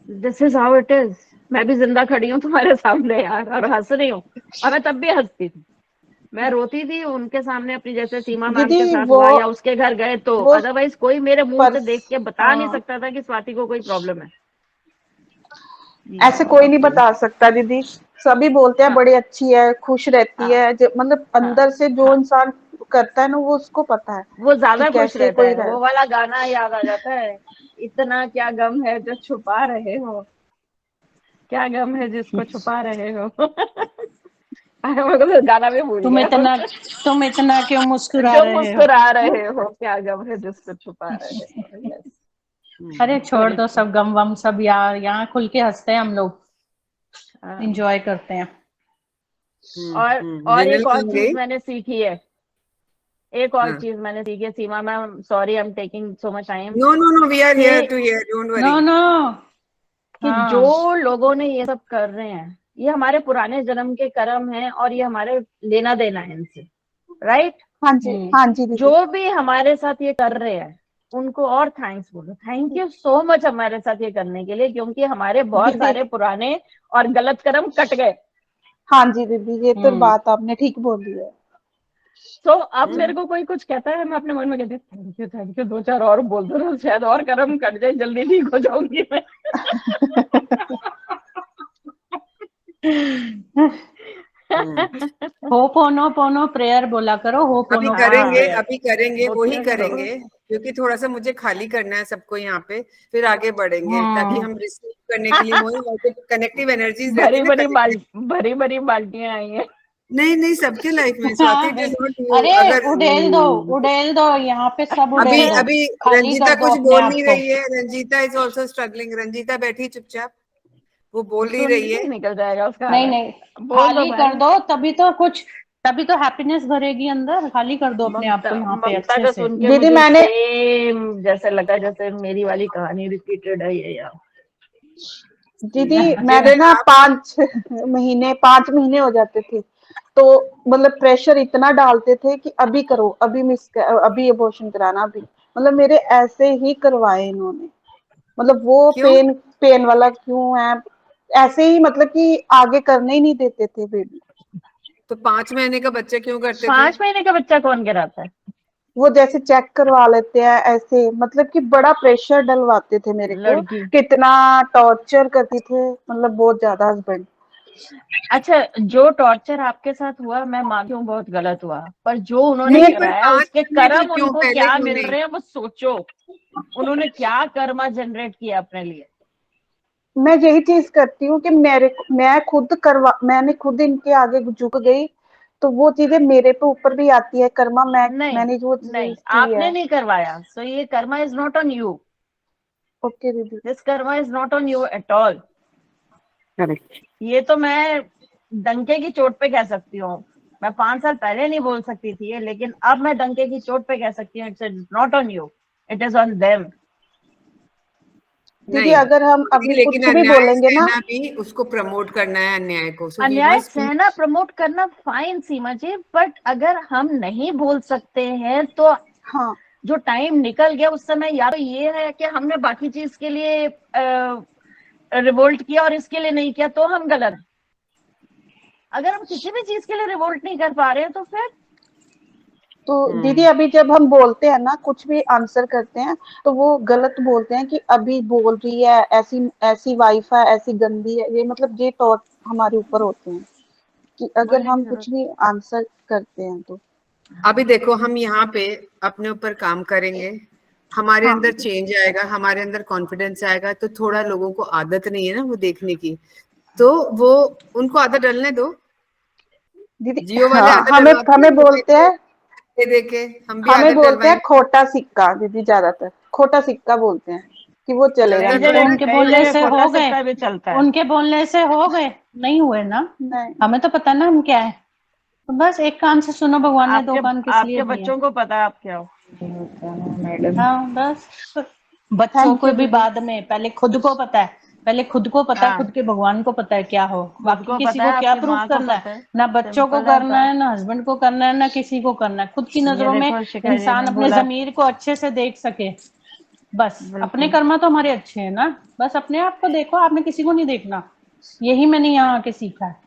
this is how it is. मैं भी जिंदा खड़ी हूँ तुम्हारे सामने यार, और हंस रही हूँ, और मैं तब भी हंसती थी। मैं रोती थी उनके सामने अपनी, जैसे सीमा मैम के दीदी साथ हुआ या उसके घर गए तो, वो अदरवाइज कोई मेरे मुंह से पर्स देख के बता नहीं हाँ, सकता था कि स्वाति को कोई प्रॉब्लम है। ऐसे कोई नहीं बता सकता दीदी। सभी बोलते हैं हाँ बड़ी अच्छी है, खुश रहती हाँ है, मतलब हाँ अंदर से जो हाँ, इंसान करता है ना वो उसको पता है वो कि ज्यादा खुश कैसे रहता कोई है। रहे। वो वाला गाना याद आ जाता है, इतना क्या गम है जो छुपा रहे हो, क्या गम है जिसको छुपा रहे हो। मेरे को तो गाना भी भूल गया। तुम इतना क्यों मुस्कुरा जो रहे हो? मुस्कुरा रहे हो, क्या गम है जिसको छुपा रहे हो। यस, अरे छोड़ दो सब गम वम सब यार, यहाँ खुल के हंसते हैं हम लोग, एंजॉय करते हैं। और जनरल एक और कौन चीज गई? मैंने सीखी है, एक और हाँ. चीज मैंने सीखी है Seema ma'am, sorry I am taking so much time, No, no, no, we are here कि to hear, don't no worry. No, कि जो लोगों ने ये सब कर रहे हैं, ये हमारे पुराने जन्म के कर्म हैं और ये हमारे लेना देना है इनसे, राइट? हाँ जी दीदी। जो भी हमारे साथ ये कर रहे हैं उनको और थैंक्स बोलो, थैंक यू सो मच हमारे साथ ये करने के लिए, क्योंकि हमारे बहुत दीदी सारे पुराने और गलत कर्म कट गए। हाँ जी दीदी, ये तो बात आपने ठीक बोली है। तो अब मेरे को कोई कुछ कहता है, मैं अपने मन में कहती हूँ थैंक यू, दो चार और बोल दो ना, शायद और कर्म कट जाए, जल्दी ठीक हो जाऊंगी मैं। होपोनोपोनो प्रेयर बोला करो, अभी होपोनोपोनो करेंगे, प्रेयर। अभी करेंगे, वो वही क्या करेंगे, क्योंकि थोड़ा सा मुझे खाली करना है सबको यहाँ पे, फिर आगे बढ़ेंगे ताकि हम रिसीव करने के लिए होए, और जो कनेक्टिव एनर्जीज रहती है ना कलेक्टिव। भरी भरी बाल्टियां आई हैं। नहीं नहीं, सबके लाइफ में Swati, it is not you. अरे अगर उड़ेल दो यहाँ पे सब अभी उड़ेल दो, अभी खाली रंजीता कर दो कुछ अपने बोल आप नहीं को। रही है, Ranjita is also struggling. Ranjita बैठी चुपचाप, वो बोल नहीं सुन रही के है। निकल जाएगा उसका। नहीं बोल दो खाली भाई। कर दो, तभी तो हैप्पीनेस भरेगी अंदर। खाली कर दो अपने आप को यहाँ पे ममता अच्छे का से। सुन के दीदी मुझे मैंने सेम जैसे लगा जैसे मेरी वाली कहानी रिपीटेड है ये यार। दीदी मैंने जिधर ना आप 5 महीने हो जाते थे, तो मतलब प्रेशर इतना डालते थे कि अभी करो, अभी अबॉर्शन कराना, अभी मतलब मेरे ऐसे ही करवाए इन्होंने। मतलब वो क्यों? पेन वाला क्यों है, ऐसे ही, मतलब कि आगे करने ही नहीं देते थे बेबी। तो 5 महीने का बच्चा क्यों करते थे? 5 महीने का बच्चा कौन गिराता है? वो जैसे चेक करवा लेते हैं ऐसे, मतलब कि बड़ा प्रेशर डलवाते थे मेरे को, लड़की। कितना टॉर्चर करती थे, मतलब बहुत ज्यादा हस्बैंड। अच्छा, जो टॉर्चर आपके साथ हुआ मैं मानती हूँ बहुत गलत हुआ, पर जो उन्होंने नहीं, पर कराया 5 उसके महीने फिर कर्म क्यों, उनको पहले क्या क्यों मिल नहीं? रहे हैं वो सोचो। उन्होंने क्या कर्मा जनरेट किया अपने लिए। मैं यही चीज करती हूँ कि मैंने खुद इनके आगे झुक गई, तो वो चीजें मेरे पे ऊपर भी आती है कर्मा। नहीं मैंने जो नहीं, चीज की आपने है। नहीं करवाया, सो ये karma is not on you, okay दीदी। This karma is not on you at all. Correct. ये तो मैं डंके की चोट पे कह सकती हूँ, मैं 5 साल पहले नहीं बोल सकती थी ये, लेकिन अब मैं डंके की चोट पे कह सकती हूँ, it's not on you, it is on them. दीदी नहीं अगर हम दीदी, अभी लेकिन कुछ भी अन्याय बोलेंगे ना, सहना भी उसको प्रमोट करना है, अन्याय को, सो वी अन्याय मस्ट सहना प्रमोट करना फाइन सीमा जी, बट अगर हम नहीं बोल सकते हैं तो हाँ जो टाइम निकल गया उस समय, या तो ये है कि हमने बाकी चीज के लिए रिवोल्ट किया और इसके लिए नहीं किया, तो हम गलत हैं। अगर हम किसी भी चीज के लिए रिवोल्ट नहीं कर पा रहे हैं तो फिर तो दीदी अभी जब हम बोलते हैं ना, कुछ भी आंसर करते हैं, तो वो गलत बोलते हैं कि अभी बोल रही है, ऐसी ऐसी वाइफ है, ऐसी गंदी है, ये मतलब ये थॉट हमारे ऊपर होते हैं कि अगर बोलने की हम जरूरत। कुछ भी आंसर करते हैं तो। अभी देखो, हम यहाँ पे अपने ऊपर काम करेंगे, हमारे हाँ अंदर चेंज आएगा, हमारे अंदर कॉन्फिडेंस आएगा, तो थोड़ा लोगों को आदत नहीं है ना वो देखने की, तो वो उनको आदत डलने दो। दीदी, जियो वाले हाँ आदत हमें डलवाते हैं हमें मोबाइल बोलते को हैं, दे के, हम भी हमें आदत बोलते हैं डलवाएंगे। खोटा सिक्का। दीदी ज्यादातर खोटा सिक्का बोलते हैं कि वो चलेगा चलता कई नहीं। तो जगह तो उनके कई बोलने जगह से खोटा हो गए, सिक्का भी चलता है। उनके बोलने से हो गए, नहीं हुए ना। नहीं, हमें तो पता ना हम क्या है, तो बस एक कान से सुनो, भगवान ने दो आपके कान किस लिए आपके दिए। बच्चों को पता है आप क्या हो। मैडम। हाँ बस, बच्चों थैंक को यू भी दीदी। बाद में, पहले खुद को पता है, पहले खुद को पता है, हाँ, खुद के भगवान को पता है क्या हो, खुद बाकी को किसी पता को है, क्या आपकी प्रूफ माँ को करना है। पता है। ना बच्चों को सिंपल है करना बात। है, ना हस्बैंड को करना है, ना किसी को करना है। खुद की ये नजरों में देखो शिखा जी इंसान ने अपने बोला, जमीर को अच्छे से देख सके, बस अपने बिल्कुल। कर्मा तो हमारे अच्छे हैं ना, बस अपने आप को देखो, आपने किसी को नहीं देखना। यही मैंने यहाँ आके सीखा है।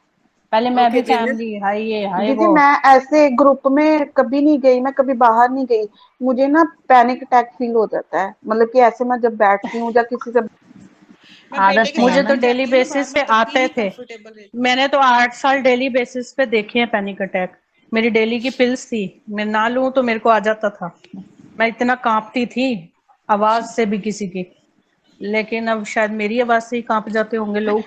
पहले मैं ओके भी जिन्नत, फैमिली, हाय ये हाय दीदी वो। मैं ऐसे ग्रुप में कभी नहीं गई, मैं कभी बाहर नहीं गई, मुझे ना पैनिक अटैक फील हो जाता है। मतलब कि ऐसे मैं जब बैठती हूँ या किसी से, आदत नहीं है मुझे तो ना। डेली बेसिस पे आते थे, मैंने तो 8 साल डेली बेसिस पे देखे हैं पैनिक अटैक। मेरी डेली की पिल्स थी, मैं ना लूं तो मेरे को आ जाता था। मैं इतना कांपती थी आवाज से भी किसी की, लेकिन अब शायद मेरी आवाज से ही कांप जाते होंगे लोग।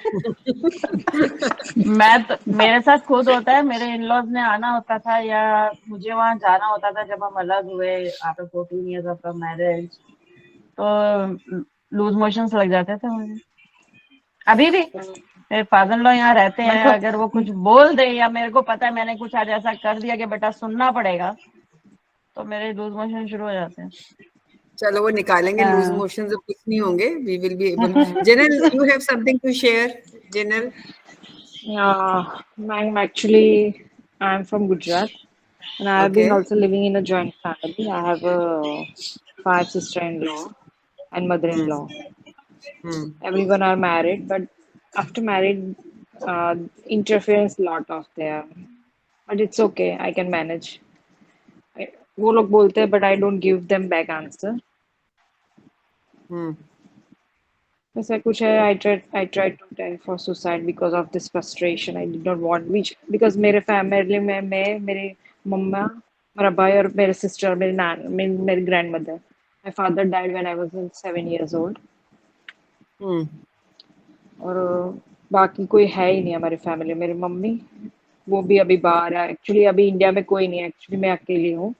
मैं तो, मेरे साथ खुद होता है, मेरे इन लॉज ने आना होता था या मुझे वहां जाना होता था जब हम अलग हुए आफ्टर 14 इयर्स ऑफ मैरिज, तो लूज मोशंस लग जाते थे मुझे। अभी भी मेरे फादर इन लॉ यहाँ रहते मैं हैं, तो अगर वो कुछ बोल दे या मेरे को पता है मैंने कुछ आज ऐसा कर दिया कि बेटा सुनना पड़ेगा, तो मेरे लूज मोशन शुरू हो जाते हैं। चलो वो निकालेंगे, लूज हाँ। मोशन कुछ नहीं होंगे, we will be able. General, you have something to share? General, I'm from Gujarat, and I have okay. been also living in a joint family. I have a 5 sister-in-law and mother-in-law. Everyone are married, but after married, interference lot of there. But it's okay, I can manage. वो लोग बोलते हैं, but I don't give them back answer. ऐसा कुछ है, I tried to try for suicide because of this frustration. I did not want, which because मेरे family में मैं, मेरे मम्मा, मेरा भाई और मेरे sister, मेरी grandmother. My father died when I was 7 years old. और बाकी कोई है ही नहीं हमारी फैमिली। मेरी मम्मी, वो भी अभी बाहर है। एक्चुअली अभी इंडिया में कोई नहीं है, एक्चुअली मैं अकेली हूँ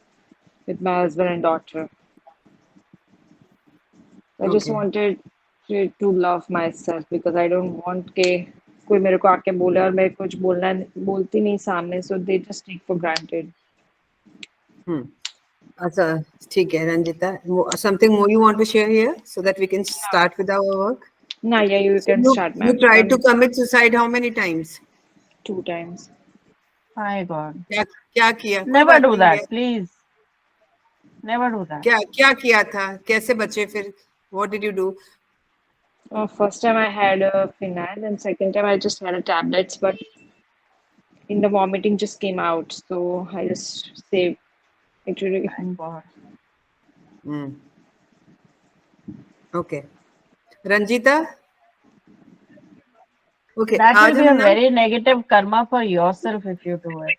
with my husband and daughter. I just okay wanted to love myself because I don't want के कोई मेरे को आके बोले और मैं कुछ बोलती नहीं सामने, so they just take for granted. अच्छा, ठीक है Ranjita, something more you want to share here so that we can start with our work? Nah, yeah, you So can start, you ma'am. tried to commit suicide how many times? 2 times. My God, क्या क्या किया? कोई नेवर बात डू नहीं है। That please, never do that. क्या क्या किया था? कैसे बचे फिर? What did you do? First time I had a phenyl, and second time I just had a tablets, but in the vomiting just came out, so I just saved. Actually, thank God. Okay, Ranjita. Okay, That will आज be हम a ना, very negative karma for yourself if you do it.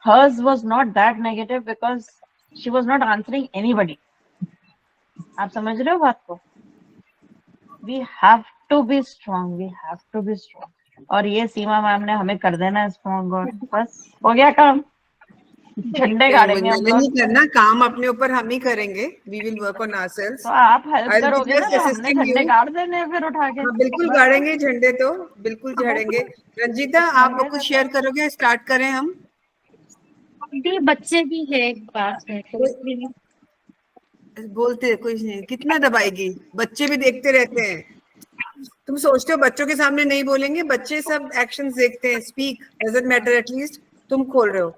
Hers was not that negative because she was not answering anybody. आप समझ रहे हो बात को? We have to be strong, we have to be strong. और ये सीमा मैम ने हमें कर देना है स्ट्रांग, और बस हो गया काम। झंडे गाड़ेंगे हम मैंने लोग। नहीं करना काम, अपने ऊपर हम ही करेंगे। We will work on ourselves. तो आप हेल्प आई विल बी करोगे ना, जस्ट तो हमने असिस्टिंग झंडे यू। गाड़ देने हैं फिर उठा के। हाँ बिल्कुल बस गाड़ेंगे झंडे, तो बिल्कुल झाड़ेंगे। रंजीता आप झंडे कुछ से शेयर करोगे? स्टार्ट करें हम? भी बच्चे भी है एक पास में, तो इसलिए बोलते कुछ नहीं, कितना दबाएगी, बच्चे भी देखते रहते हैं। तुम सोचते हो बच्चों के सामने नहीं बोलेंगे? बच्चे सब एक्शंस देखते हैं। स्पीक, डजंट मैटर, एटलीस्ट तुम खोल रहे हो।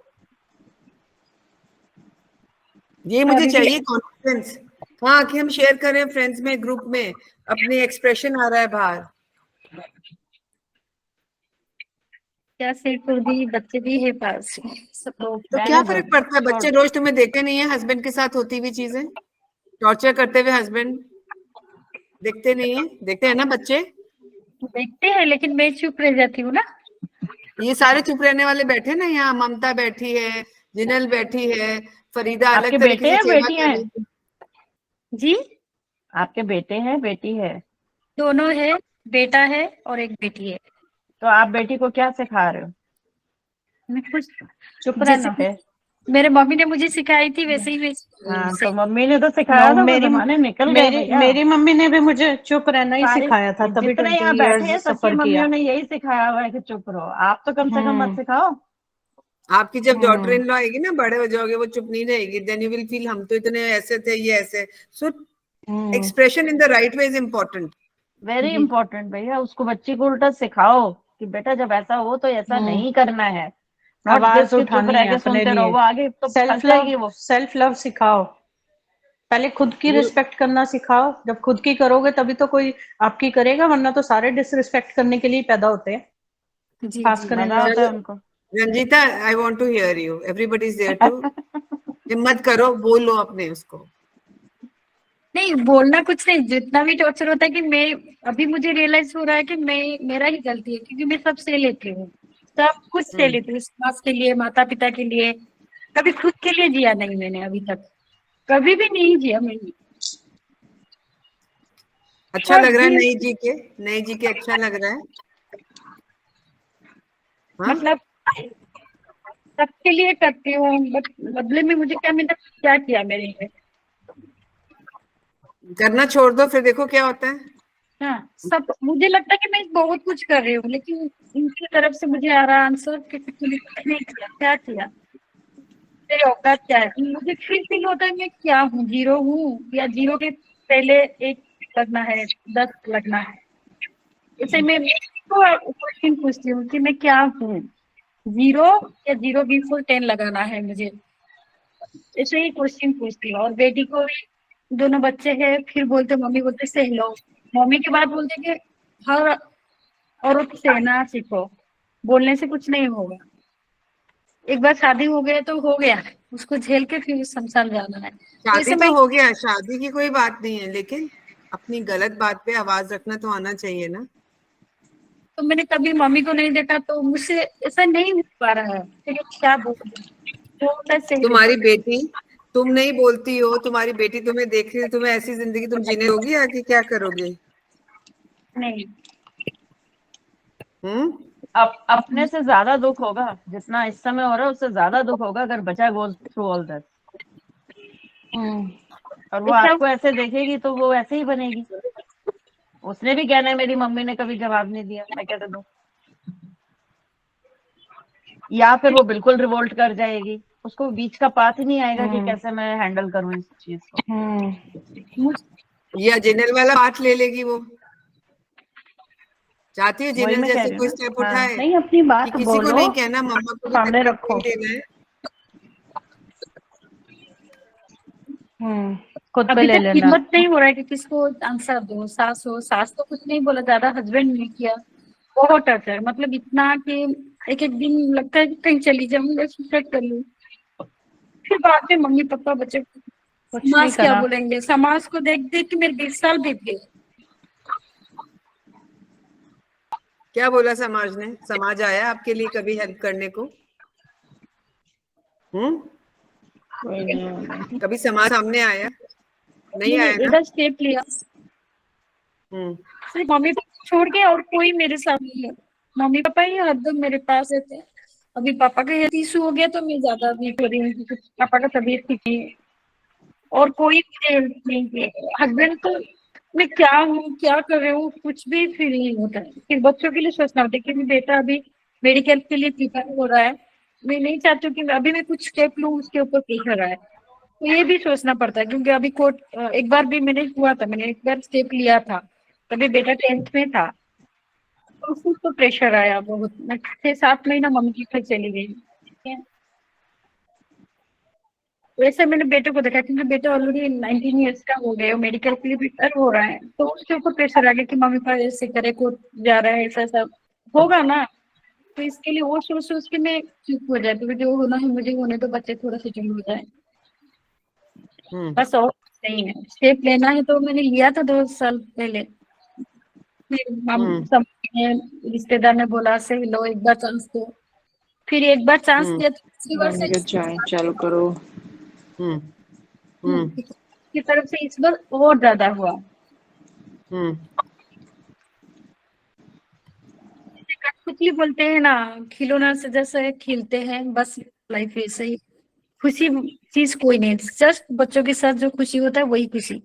ये मुझे अभी भी चाहिए कॉन्फिडेंस। हाँ कि हम शेयर करें फ्रेंड्स में, ग्रुप में, अपने एक्सप्रेशन आ रहा है बाहर। क्या सिर्फ भी बच्चे भी है पास में, सब लोग। तो क्या फर्क पड़ता है? बच्चे रोज तुम्हें देखे नहीं है हस्बैंड के साथ होती हुई चीजें, टॉर्चर करते हुए हस्बैंड? देखते नहीं है? देखते हैं ना बच्चे। देखते हैं, लेकिन मैं चुप रह जाती हूँ ना। ये सारे चुप रहने वाले बैठे ना यहाँ। ममता बैठी है, जिनल बैठी है, फरीदा आपके अलग तरीके बेटे से हैं सेवा बेटी कर हैं? रही है। जी, आपके बेटे हैं बेटी है? दोनों है, बेटा है और एक बेटी है। तो आप बेटी को क्या सिखा रहे हो? मैं कुछ चुप जैसे रहना है? मेरे मम्मी ने मुझे सिखाई थी वैसे ही मैं हाँ, से- तो मम्मी ने तो सिखाया था, वो मेरी जमाने निकल गए मेरी भैया। मेरी मम्मी ने भी मुझे चुप रहना ही सारी सिखाया था, तभी जितने 20 यहाँ बैठे हैं इयर्स सबकी सफर मम्मियों किया। ने यही सिखाया हुआ है कि चुप रहो। आप तो कम से कम मत सिखाओ। आपकी जब डॉटर इन लॉ आएगी ना, बड़े हो जाओगे, वो चुप नहीं रहेगी। देन यू विल फील हम तो इतने ऐसे थे, ये ऐसे। सो expression in the right way is important. Very important भैया। उसको बच्ची को उल्टा सिखाओ कि बेटा जब ऐसा हो तो ऐसा नहीं करना है। नॉट आवाज जस्ट चुप उठानी रह है के अपने सुनते रहो, लिए। वो आगे तो फंस जाएगी वो। सेल्फ लव सिखाओ। पहले खुद की रिस्पेक्ट करना सिखाओ। जब खुद की करोगे तभी तो कोई आपकी करेगा, वरना तो सारे डिसरिस्पेक्ट करने के लिए पैदा होते हैं, जी खासकर इन मजा लॉ। आता है उनको। Ranjita, I want to hear you. Everybody is there too. हिम्मत करो, बोलो अपने उसको। नहीं, बोलना कुछ नहीं। जितना भी टॉर्चर होता है कि मैं अभी मुझे रियलाइज हो रहा है कि मेरा ही गलती है, क्योंकि मैं सब सह लेती हूँ, सब कुछ सह लेती हूँ, समाज के लिए, माता पिता के लिए। कभी खुद के लिए जिया नहीं मैंने अभी तक, कभी भी नहीं जिया मैंने। अच्छा और लग रहा है भी नई जी के? नई जी के अच्छा लग रहा है? हाँ? मतलब सबके लिए करती हूँ, बट बदले में मुझे क्या मिला, क्या किया मेरे लिए। करना छोड़ दो, फिर देखो क्या होता है। हाँ, सब मुझे लगता है कि मैं बहुत कुछ कर रही हूँ, लेकिन इनकी तरफ से मुझे आ रहा आंसर कि तूने कुछ नहीं किया। क्या किया? तेरी औकात क्या है? मुझे फिर फील होता है मैं क्या हूँ, जीरो हूँ या जीरो के पहले एक लगना है, 10 लगना है। जैसे मैं क्वेश्चन पूछती हूँ कि मैं क्या हूँ, जीरो या जीरो बिफोर 10 लगाना है मुझे। ऐसे ही क्वेश्चन पूछती हूँ। और बेटी को भी, दोनों बच्चे हैं, फिर बोलते, मम्मी बोलते सह लो। मम्मी के बाद बोलते कि हर औरत सहना सीखो, बोलने से कुछ नहीं होगा। एक बार शादी हो गया तो हो गया, उसको झेल के फिर संसार जाना है। शादी जैसे तो मैं, हो गया, शादी की कोई बात नहीं है, लेकिन अपनी गलत बात पे आवाज रखना तो आना चाहिए ना। तो मैंने कभी मम्मी को नहीं देखा, तो मुझसे ऐसा नहीं हो पा रहा है, फिर क्या बोलूं? तो मैं सह लेती तुम्हारी बेटी, तुम नहीं बोलती हो, तुम्हारी बेटी तुम्हें देख रही है, तुम्हें ऐसी जिंदगी तुम जीने होगी आगे? क्या करोगे? हूँ। नहीं, अपने से ज्यादा दुख होगा जितना इस समय हो रहा है, उससे ज्यादा दुख होगा अगर बच्चा गोज थ्रू ऑल दैट। और वो ऐसा आपको ऐसे देखेगी तो वो ऐसे ही बनेगी। उसने भी कहना है मेरी मम्मी ने कभी जवाब नहीं दिया, मैं कैसे दूं? या फिर वो बिल्कुल रिवोल्ट कर जाएगी, उसको बीच का पाथ ही नहीं आएगा कि कैसे मैं हैंडल करूं इस चीज को। या जिनल वाला बात ले लेगी वो? चाहती है वही जिनल मैं कह जैसे रही कोई हूँ स्टेप ना। हाँ, उठाए नहीं, अपनी कि बात किसी को बोलो, नहीं कहना, मम्मा को भी सामने तकलीफ रखो। नहीं देना है। खुद पे अभी ले तक लेना। हिम्मत नहीं हो रहा है कि किसको आंसर दो। सास हो, सास तो कुछ नहीं बोला ज्यादा, हस्बैंड ने किया बहुत टर्चर, मतलब इतना कि एक एक दिन लगता है कि कहीं चली जाऊंगा, सुसाइड कर लूं। फिर बाद में मम्मी पापा बच्चे, कुछ नहीं समाज क्या करा। बोलेंगे? समाज को देख देख के मेरे 20 साल बीत गए। क्या बोला समाज ने? समाज आया आपके लिए कभी हेल्प करने को? कभी समाज सामने आया? नहीं आया ना? इधर स्टेप लिया। सिर्फ मम्मी पापा छोड़ के और कोई मेरे साथ नहीं है। मम्मी पापा ही हरदम मेरे पास रहते हैं। अभी पापा का हेल्थ इशू हो गया तो मैं ज्यादा वीक हो रही हूँ क्योंकि पापा का तबीयत ठीक नहीं है और कोई मुझे हेल्प नहीं किया। हस्बैंड तो मैं क्या हूँ क्या कर रही हूँ कुछ भी फील नहीं होता है। फिर बच्चों के लिए सोचना होता है कि मेरा बेटा अभी मेडिकल के लिए प्रिपेयर हो रहा है, मैं नहीं चाहती हूँ कि अभी मैं कुछ स्टेप लूँ उसके ऊपर प्रेशर आए। तो ये भी सोचना पड़ता है क्योंकि अभी कोर्ट एक बार भी मैंने एक बार स्टेप लिया था तभी बेटा 10th में था तो उसको तो प्रेशर आया बहुत। मैं 6-7 महीना मम्मी के घर चली गई, ठीक है। वैसे मैंने बेटे को देखा क्योंकि बेटा ऑलरेडी 19 ईयर्स का हो गया, मेडिकल के लिए प्रिपेयर हो रहा है तो उसके ऊपर प्रेशर आ गया कि मम्मी पापा ऐसे करे कोर्ट जा रहा है ऐसा सब होगा ना। तो इसके लिए वो सोच सोच के मैं चुप हो जाती हूँ, जो होना है मुझे होने तो बच्चे थोड़ा सा चुप हो जाए बस और नहीं है। स्टेप लेना है तो मैंने लिया था 2 साल पहले, फिर हम सब रिश्तेदार ने बोला से लो एक बार चांस दो, फिर एक बार चांस दिया तो दूसरी बार से ज्वाइन चालू करो। की तरफ से इस बार और ज्यादा हुआ। कठपुतली बोलते हैं ना, खिलौना से जैसे खिलते हैं बस लाइफ ऐसे ही। खुशी चीज कोई नहीं, जस्ट बच्चों के साथ जो खुशी होता है वही खुशी।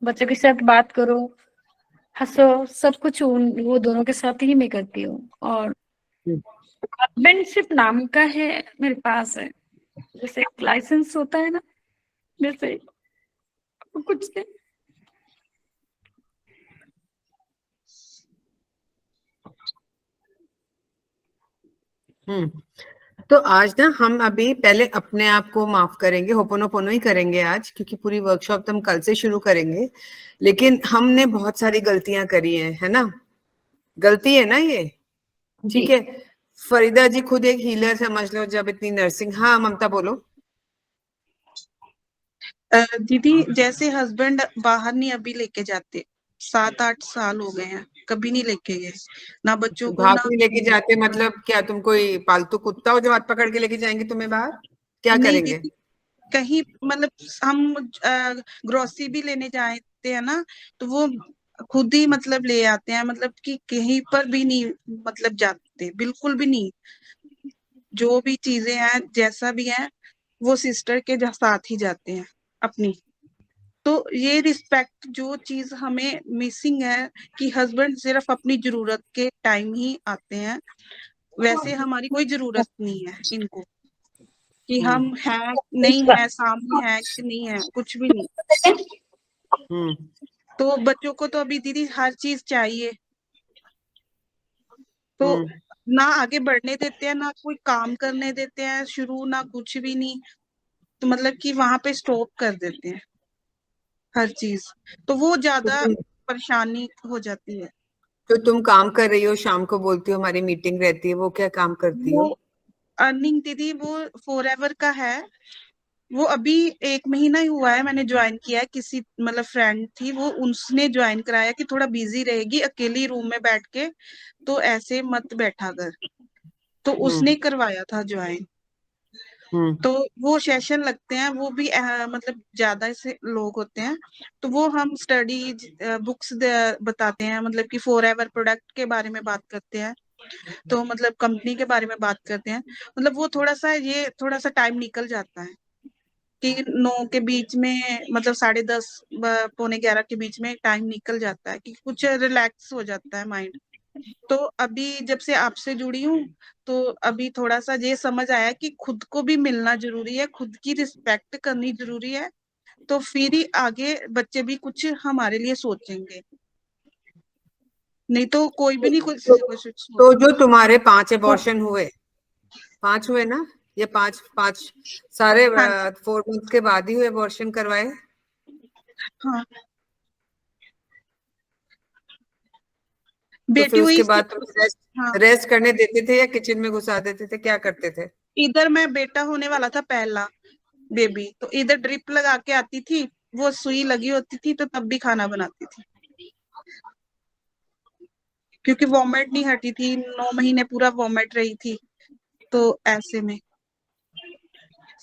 बच्चों के साथ बात करो हंसो सब कुछ वो दोनों के साथ ही मैं करती हूँ। और हस्बैंड सिर्फ नाम का है मेरे पास है, जैसे लाइसेंस होता है ना जैसे कुछ नहीं। तो आज ना हम अभी पहले अपने आप को माफ करेंगे, होपोनोपोनो ही करेंगे आज, क्योंकि पूरी वर्कशॉप तो हम कल से शुरू करेंगे। लेकिन हमने बहुत सारी गलतियां करी हैं, है ना? गलती है ना ये, ठीक है। फरीदा जी खुद एक हीलर समझ लो, जब इतनी नर्सिंग। हाँ ममता बोलो। दीदी जैसे हस्बैंड बाहर नहीं अभी लेके जाते, 7-8 साल हो गए हैं, कभी नहीं लेके गए ना बच्चों को भाग ना। नहीं लेके जाते मतलब क्या? तुम कोई पालतू कुत्ता हो जो हाथ पकड़ के लेके जाएंगे तुम्हें बाहर? क्या नहीं करेंगे? दीदी, कहीं मतलब हम ग्रोसरी भी लेने जाते हैं ना तो वो खुद ही मतलब ले आते हैं, मतलब कि कहीं पर भी नहीं मतलब जाते, बिल्कुल भी नहीं। जो भी चीजें हैं जैसा भी है वो सिस्टर के साथ ही जाते हैं अपनी। तो ये रिस्पेक्ट जो चीज हमें मिसिंग है कि हस्बैंड सिर्फ अपनी जरूरत के टाइम ही आते हैं, वैसे हमारी कोई जरूरत नहीं है इनको कि हम हैं नहीं है सामने है कि नहीं है, कुछ भी नहीं। तो बच्चों को तो अभी दीदी हर चीज चाहिए, तो ना आगे बढ़ने देते हैं ना कोई काम करने देते हैं शुरू, ना कुछ भी नहीं। तो मतलब कि वहां पे स्टॉप कर देते हैं हर चीज, तो वो ज्यादा परेशानी हो जाती है। तो तुम काम कर रही हो, शाम को बोलती हो हमारी मीटिंग रहती है, वो क्या काम करती वो हो? अर्निंग दीदी वो फॉरएवर का है, वो अभी 1 महीना ही हुआ है मैंने ज्वाइन किया है। किसी मतलब फ्रेंड थी वो, उसने ज्वाइन कराया कि थोड़ा बिजी रहेगी अकेली रूम में बैठ के, तो ऐसे मत बैठा कर, तो उसने करवाया था ज्वाइन। तो वो सेशन लगते हैं, वो भी मतलब ज्यादा से लोग होते हैं, तो वो हम स्टडी बुक्स बताते हैं, मतलब कि फॉरएवर प्रोडक्ट के बारे में बात करते हैं, तो मतलब कंपनी के बारे में बात करते हैं। मतलब वो थोड़ा सा ये थोड़ा सा टाइम निकल जाता है कि 9 के बीच में, मतलब 10:30 पौने 11 के बीच में टाइम निकल जाता है कि कुछ रिलैक्स हो जाता है माइंड। तो अभी जब से आपसे जुड़ी हूँ तो अभी थोड़ा सा ये समझ आया कि खुद को भी मिलना जरूरी है, खुद की रिस्पेक्ट करनी जरूरी है, तो फिर ही आगे बच्चे भी कुछ हमारे लिए सोचेंगे, नहीं तो कोई भी नहीं कुछ तो जो तुम्हारे 5 एबॉर्शन हुए, 5 हुए ना? ये पांच पांच सारे 4 मंथ के बाद ही हुए एबॉर्शन करवाए? हाँ तो बेटी फिर हुई उसके बाद तुम हाँ रेस्ट करने देते थे या किचन में घुसा देते थे, क्या करते थे? इधर मैं बेटा होने वाला था पहला बेबी, तो इधर ड्रिप लगा के आती थी, वो सुई लगी होती थी तो तब भी खाना बनाती थी, क्योंकि वॉमिट नहीं हटी थी, 9 महीने पूरा वॉमिट रही थी। तो ऐसे में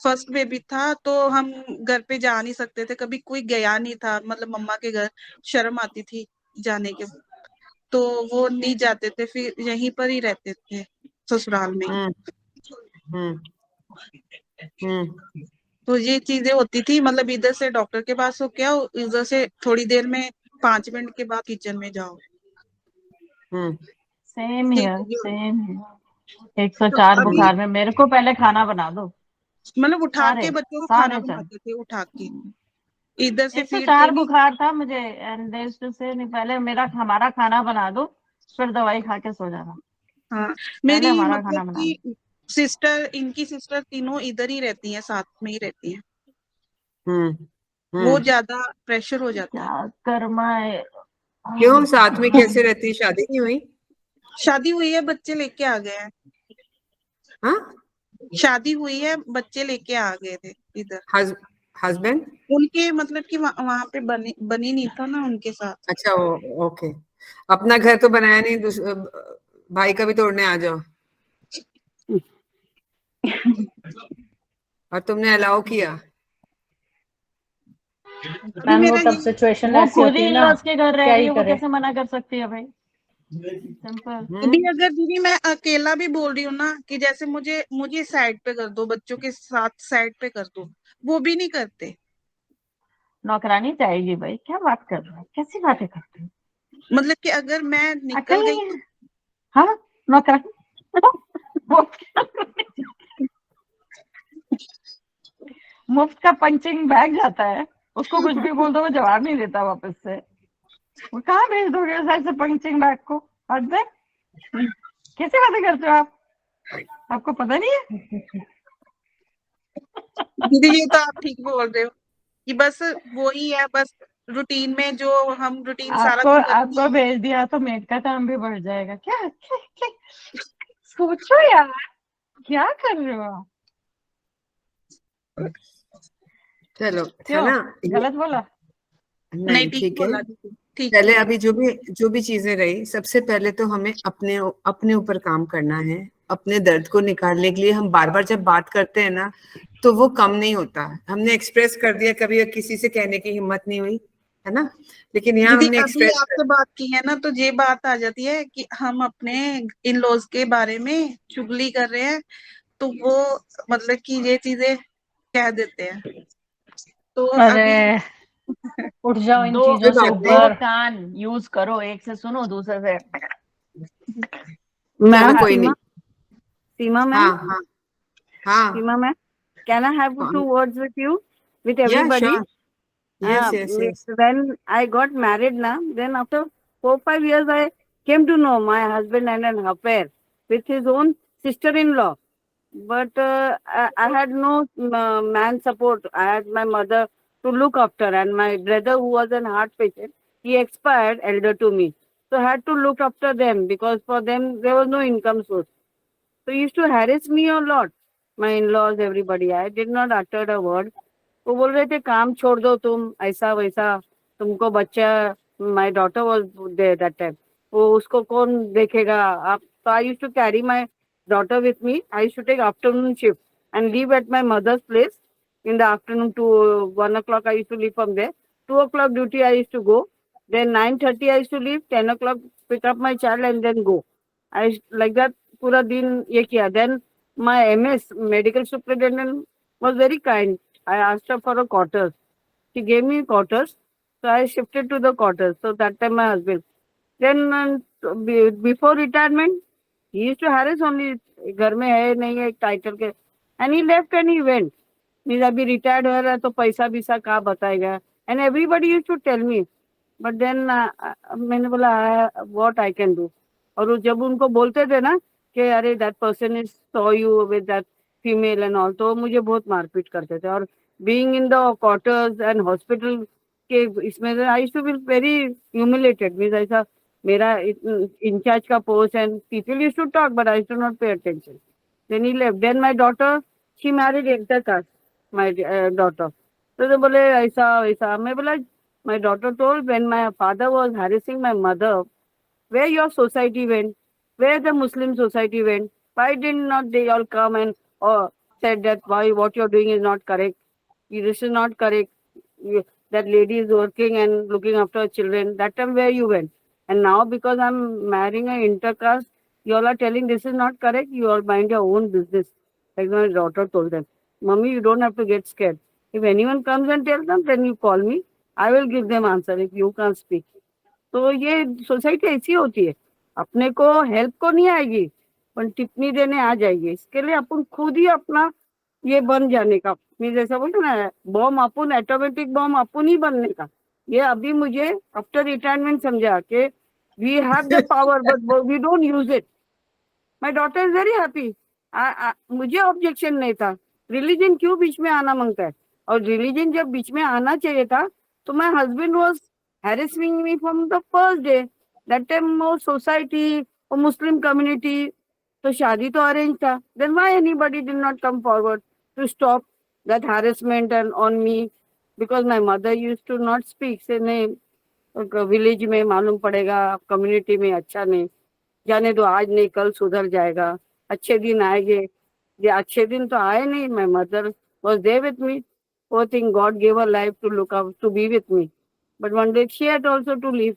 फर्स्ट बेबी था तो हम घर पे जा नहीं सकते थे, कभी कोई गया नहीं था मतलब मम्मा के घर, शर्म आती थी जाने के, तो वो नहीं जाते थे, फिर यहीं पर ही रहते थे ससुराल में। हम्म हम्म तो ये चीजें होती थी, मतलब इधर से डॉक्टर के पास हो क्या, इधर से थोड़ी देर में 5 मिनट के बाद किचन में जाओ। हम्म सेम ये हियर, चीजें होती। Same here. तो 104 अभी बुखार में मेरे को पहले खाना बना दो, मतलब उठा के सारे बच्चों को खाना सारे चल। बनाते थे, उठा के इधर से फीड 104 देनी। बुखार था मुझे, एंड दे यूज्ड टू से नहीं, पहले हमारा खाना बना दो, फिर दवाई खा के सो जाना, हाँ, पहले मेरी हमारा मतलब खाना बना दो। कि सिस्टर, इनकी सिस्टर तीनों इधर ही रहती हैं, साथ में ही रहती हैं। हम्म वो हम्म ज्यादा प्रेशर हो जाता है। क्या कर्मा है। क्यों साथ में कैसे रहती? शादी नहीं हुई? शादी हुई है, बच्चे लेके आ गए हैं। हाँ, शादी हुई है, बच्चे लेके आ गए थे इधर। हस्बैंड? उनके मतलब कि वहां पे बनी नहीं था ना उनके साथ। अच्छा, वो ओके। अपना घर तो बनाया नहीं, भाई का भी तोड़ने आ जाओ। और तुमने अलाउ किया? अभी मैम वो मेरा तब ये सिचुएशन वो ऐसी खुद होती ही है इन ना, लॉज के घर रह क्या रही ही है, वो करे। कैसे मना कर सकती है भाई? सिंपल। अभी अगर दीदी मैं अकेला भी बोल रही हूँ ना कि जैसे मुझे मुझे साइड पे कर दो, बच्चों के साथ साइड पे कर दो, वो भी नहीं करते। नौकरानी चाहिए भाई, क्या बात कर रहे हो, कैसी बातें करते हो? मतलब कि अगर मैं निकल अकल गई नहीं है। तो हाँ, नौकरानी। मुफ्त का पंचिंग बैग जाता है, उसको कुछ भी बोल दो वो जवाब नहीं देता वापस से। वो कहाँ भेज दोगे ऐसे पंचिंग बैग को? हद है, कैसे बातें करते हो आप? आपको पता नहीं है? दीदी ये तो आप ठीक बोल रहे हो कि बस वो ही है, बस रूटीन में जो हम रूटीन सारा आपको दिन करते आपको हैं। भेज दिया तो मेड का काम भी बढ़ जाएगा क्या? सोचो यार, क्या कर रहे हो आप? चलो, है क्यों, ना गलत बोला? नहीं, नहीं, ठीक ठीक है। बोला दीदी, ठीक पहले ठीक। अभी जो भी चीजें रही, सबसे पहले तो हमें अपने अपने ऊपर काम करना है। अपने दर्द को निकालने के लिए हम बार बार जब बात करते हैं ना, तो वो कम नहीं होता। हमने एक्सप्रेस कर दिया, कभी किसी से कहने की हिम्मत नहीं हुई, है ना? लेकिन यहाँ दीदी हमने अभी एक्सप्रेस कर आपसे बात की है ना, तो ये बात आ जाती है कि हम अपने इन लॉज के बारे में चुगली कर रहे हैं, तो वो मतलब कि ये चीजें कह देते हैं। तो अरे अभी उठ जाओ इन दो चीजों कोई से बात दो नहीं। ऊपर। कान यूज करो, एक से सुनो, दूसरे से चलो, Ma'am, कोई नहीं। Seema हाँ ma'am, हाँ हाँ Seema ma'am, can I have two words with you, with या everybody? Sure, yes yes yes. When I got married now, then after 4 5 years, I came to know my husband had an affair with his own sister-in-law. But I had no man support. I had my mother to look after, and my brother, who was an heart patient, he expired elder to me. So I had to look after them because for them there was no income source. So he used to harass me a lot. My in-laws, everybody. I did not utter a word. वो बोल रहे थे काम छोड़ दो तुम, ऐसा वैसा, तुमको बच्चा, my daughter was there that time, वो उसको कौन देखेगा आप? तो I used to carry my daughter with me. I used to take afternoon shift and leave at my mother's place in the afternoon to 1 o'clock. I used to leave from there. 2 o'clock duty I used to go. Then 9:30 I used to leave. 10 o'clock pick up my child and then go. Like that पूरा दिन ये किया. Then my MS medical superintendent was very kind. I asked her for a quarters. She gave me quarters. So I shifted to the quarters. So that time my husband. Then before retirement, he used to harass only. घर में है नहीं है टाइटल के, and he left and he went. Means अभी रिटायर्ड हो रहा है तो पैसा बीसा कहाँ बताएगा. And everybody used to tell me, but then मैंने बोला व्हाट आई कैन डू. और जब उनको बोलते थे ना कि अरे that person is saw you with that female and all, तो मुझे बहुत मारपीट करते थे. और being in the quarters and hospital के इसमें I used to be very humiliated. Means ऐसा मेरा इंचार्ज का post and people used to talk but I used to not pay attention. Then he left. Then my daughter, she married inter my daughter. तो they बोले ऐसा वैसा. मैं बोला, my daughter told when my father was harassing my mother, where your society went, where the Muslim society went, why did not they all come and said that why what you're doing is not correct, this is not correct, that lady is working and looking after her children. That time where you went? And now because I'm marrying an intercaste, you all are telling this is not correct. You all mind your own business. Like my daughter told them, Mummy, you don't have to get scared. If anyone comes and tells them, then you call me. I will give them answer if you can't speak. तो ये सोसाइटी ऐसी होती है, अपने को हेल्प को नहीं आएगी पर टिप्पणी देने आ जाएगी. इसके लिए अपन खुद ही अपना ये बन जाने का, मैं जैसा बोलते ना बॉम्ब अपन ऑटोमेटिक बॉम्ब अपन ही बनने का. ये अभी मुझे आफ्टर रिटायरमेंट समझा कि we have the power but we don't use it. My daughter is very happy. मुझे ऑब्जेक्शन नहीं था. रिलीजन क्यों बीच में आना मांगता है? और रिलीजन जब बीच में आना चाहिए था तो my husband was harassing me from the first day. That time वो society और Muslim community, तो शादी तो arrange था. Then why anybody did not come forward to stop that harassment and on me? Because my mother used to not speak. Say नहीं village में मालूम पड़ेगा, community में अच्छा नहीं, जाने दो आज नहीं कल सुधर जाएगा, अच्छे दिन आएंगे. ये अच्छे दिन तो आए नहीं. My mother was there with me. Oh, think God gave her life to look up to be with me. But one day she had also to leave.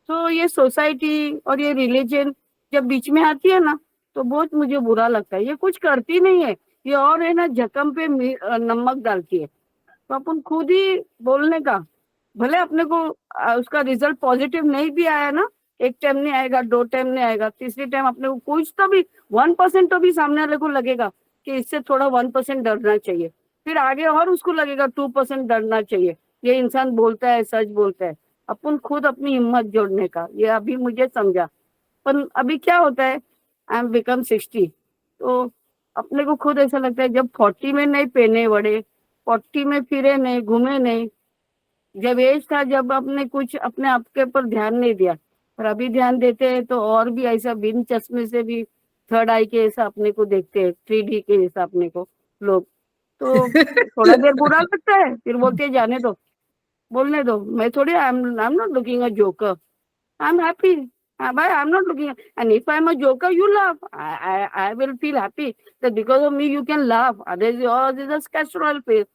So ये सोसाइटी और ये रिलीजन जब बीच में आती है ना तो बहुत मुझे बुरा लगता है. ये कुछ करती नहीं है, ये और है ना जख्म पे नमक डालती है. तो अपन खुद ही बोलने का, भले अपने को उसका रिजल्ट पॉजिटिव नहीं भी आया ना, एक टाइम नहीं आएगा, 2 टाइम नहीं आएगा, तीसरी टाइम अपने को कुछ तो भी 1% तो भी सामने वाले को लगेगा कि इससे थोड़ा 1% डरना चाहिए. फिर आगे और उसको लगेगा 2% डरना चाहिए. ये इंसान बोलता है, सच बोलता है. अपन खुद अपनी हिम्मत जोड़ने का, ये अभी मुझे समझा. पर अभी क्या होता है, आई एम बिकम 60, तो अपने को खुद ऐसा लगता है जब 40 में नहीं पहने बड़े, 40 में फिरे नहीं, घूमे नहीं. जब एज था जब आपने कुछ अपने आप के ऊपर ध्यान नहीं दिया, पर अभी ध्यान देते हैं तो और भी ऐसा बिन चश्मे से भी थर्ड आई के जैसा अपने को देखते हैं, 3D के जैसा अपने को लोग. तो थोड़ा देर बुरा लगता है, फिर बोलते हैं जाने दो, बोलने दो. मैं थोड़ी I am not looking a joker. I am happy. भाई I am not looking, and if I am a joker you laugh, I will feel happy that because of me you can laugh. Otherwise yours is a castor oil face.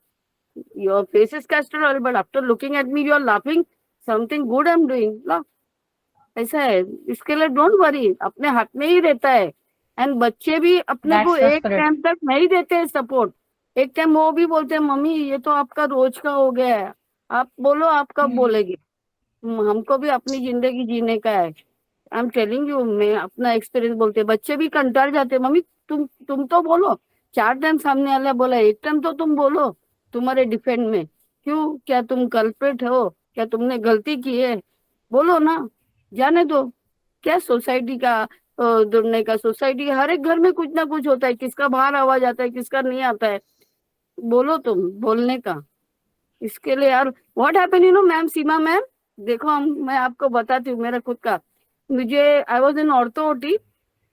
Your face is castor oil, but after looking at me you are laughing. Something good I'm doing. Laugh. ऐसा है. इसके लिए डोंट वरी, अपने हाथ में ही रहता है. एंड बच्चे भी अपने को That's the एक spirit. टाइम तक नहीं देते हैं सपोर्ट. एक टाइम वो भी बोलते हैं मम्मी ये तो आपका रोज का हो गया है, आप बोलो आप कब बोलेगी. हमको भी अपनी जिंदगी जीने का है. आई एम टेलिंग यू, मैं अपना एक्सपीरियंस बोलते. बच्चे भी कंटाल जाते हैं, मम्मी तुम तो बोलो. 4 टाइम सामने वाला बोला, एक टाइम तो तुम बोलो तुम्हारे डिफेंड में. क्यों, क्या तुम कल्प्रिट हो, क्या तुमने गलती की है? बोलो ना, जाने दो. क्या सोसाइटी का दुनिया का, सोसाइटी हर एक घर में कुछ ना कुछ होता है. किसका बाहर आवाज आता है, किसका नहीं आता है. बोलो तुम, बोलने का. इसके लिए यार what happen you know ma'am, Seema ma'am, देखो मैं आपको बताती हूँ मेरा खुद का. मुझे I was in ortho OT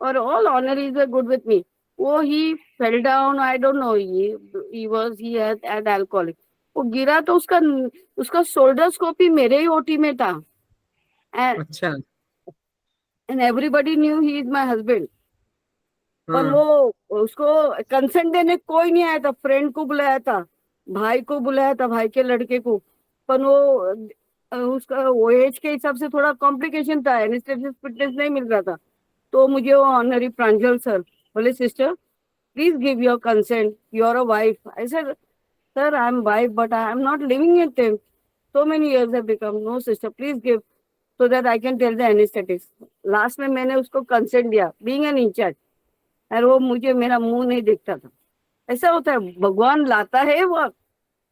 और all honoraries were good with me. वो he fell down, I don't know, he had alcoholic. वो गिरा तो उसका शोल्डर स्कोप ही मेरे ही ओटी में था. अच्छा. And everybody knew he is my husband. पर हाँ. वो उसको कंसेंट देने कोई नहीं आया था. फ्रेंड को बुलाया था, भाई को बुलाया था, भाई के लड़के को. पर वो उसका वो एज के हिसाब से थोड़ा कॉम्प्लिकेशन था, एनेस्थेसिस फिटनेस नहीं मिल रहा था. तो मुझे वो ऑनरी प्रांजल सर बोले sister please give your consent, you are a wife. I said sir I am wife but I am not living with him, so many years have become. No sister, please give so that I can tell the anesthetics. Last में मैंने उसको कंसेंट दिया बीइंग एन इंचार्ज. और वो मुझे, मेरा मुंह नहीं देखता था. ऐसा होता है, भगवान लाता है वो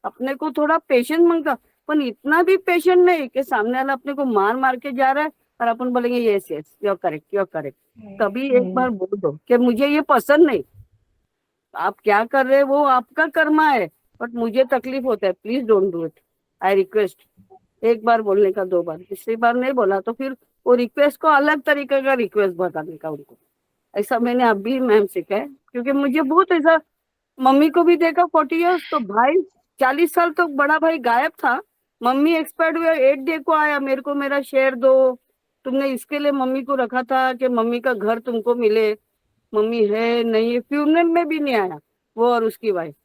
अपने को थोड़ा पेशेंस मांगता, पर इतना भी पेशेंट नहीं कि सामने वाला अपने को मार मार के जा रहा है और अपन बोलेंगे yes yes you are correct, you are correct. कभी एक बार बोल दो कि मुझे ये पसंद नहीं, आप क्या कर रहे हैं वो आपका कर्मा है, बट मुझे तकलीफ होता है, please don't do it. I request. एक बार बोलने का, 2 बार, तीसरी बार नहीं बोला तो फिर वो रिक्वेस्ट को अलग तरीके का रिक्वेस्ट बताने का उनको. ऐसा मैंने अभी मैम सीखा है, क्योंकि मुझे बहुत ऐसा, मम्मी को भी देखा 40 इयर्स, तो भाई 40 साल तो बड़ा भाई गायब था. मम्मी एक्सपायर्ड हुआ, 8 डे को आया, मेरे को मेरा शेयर दो, तुमने इसके लिए मम्मी को रखा था कि मम्मी का घर तुमको मिले. मम्मी है नहीं, फ्यूनरल में भी नहीं आया वो और उसकी वाइफ,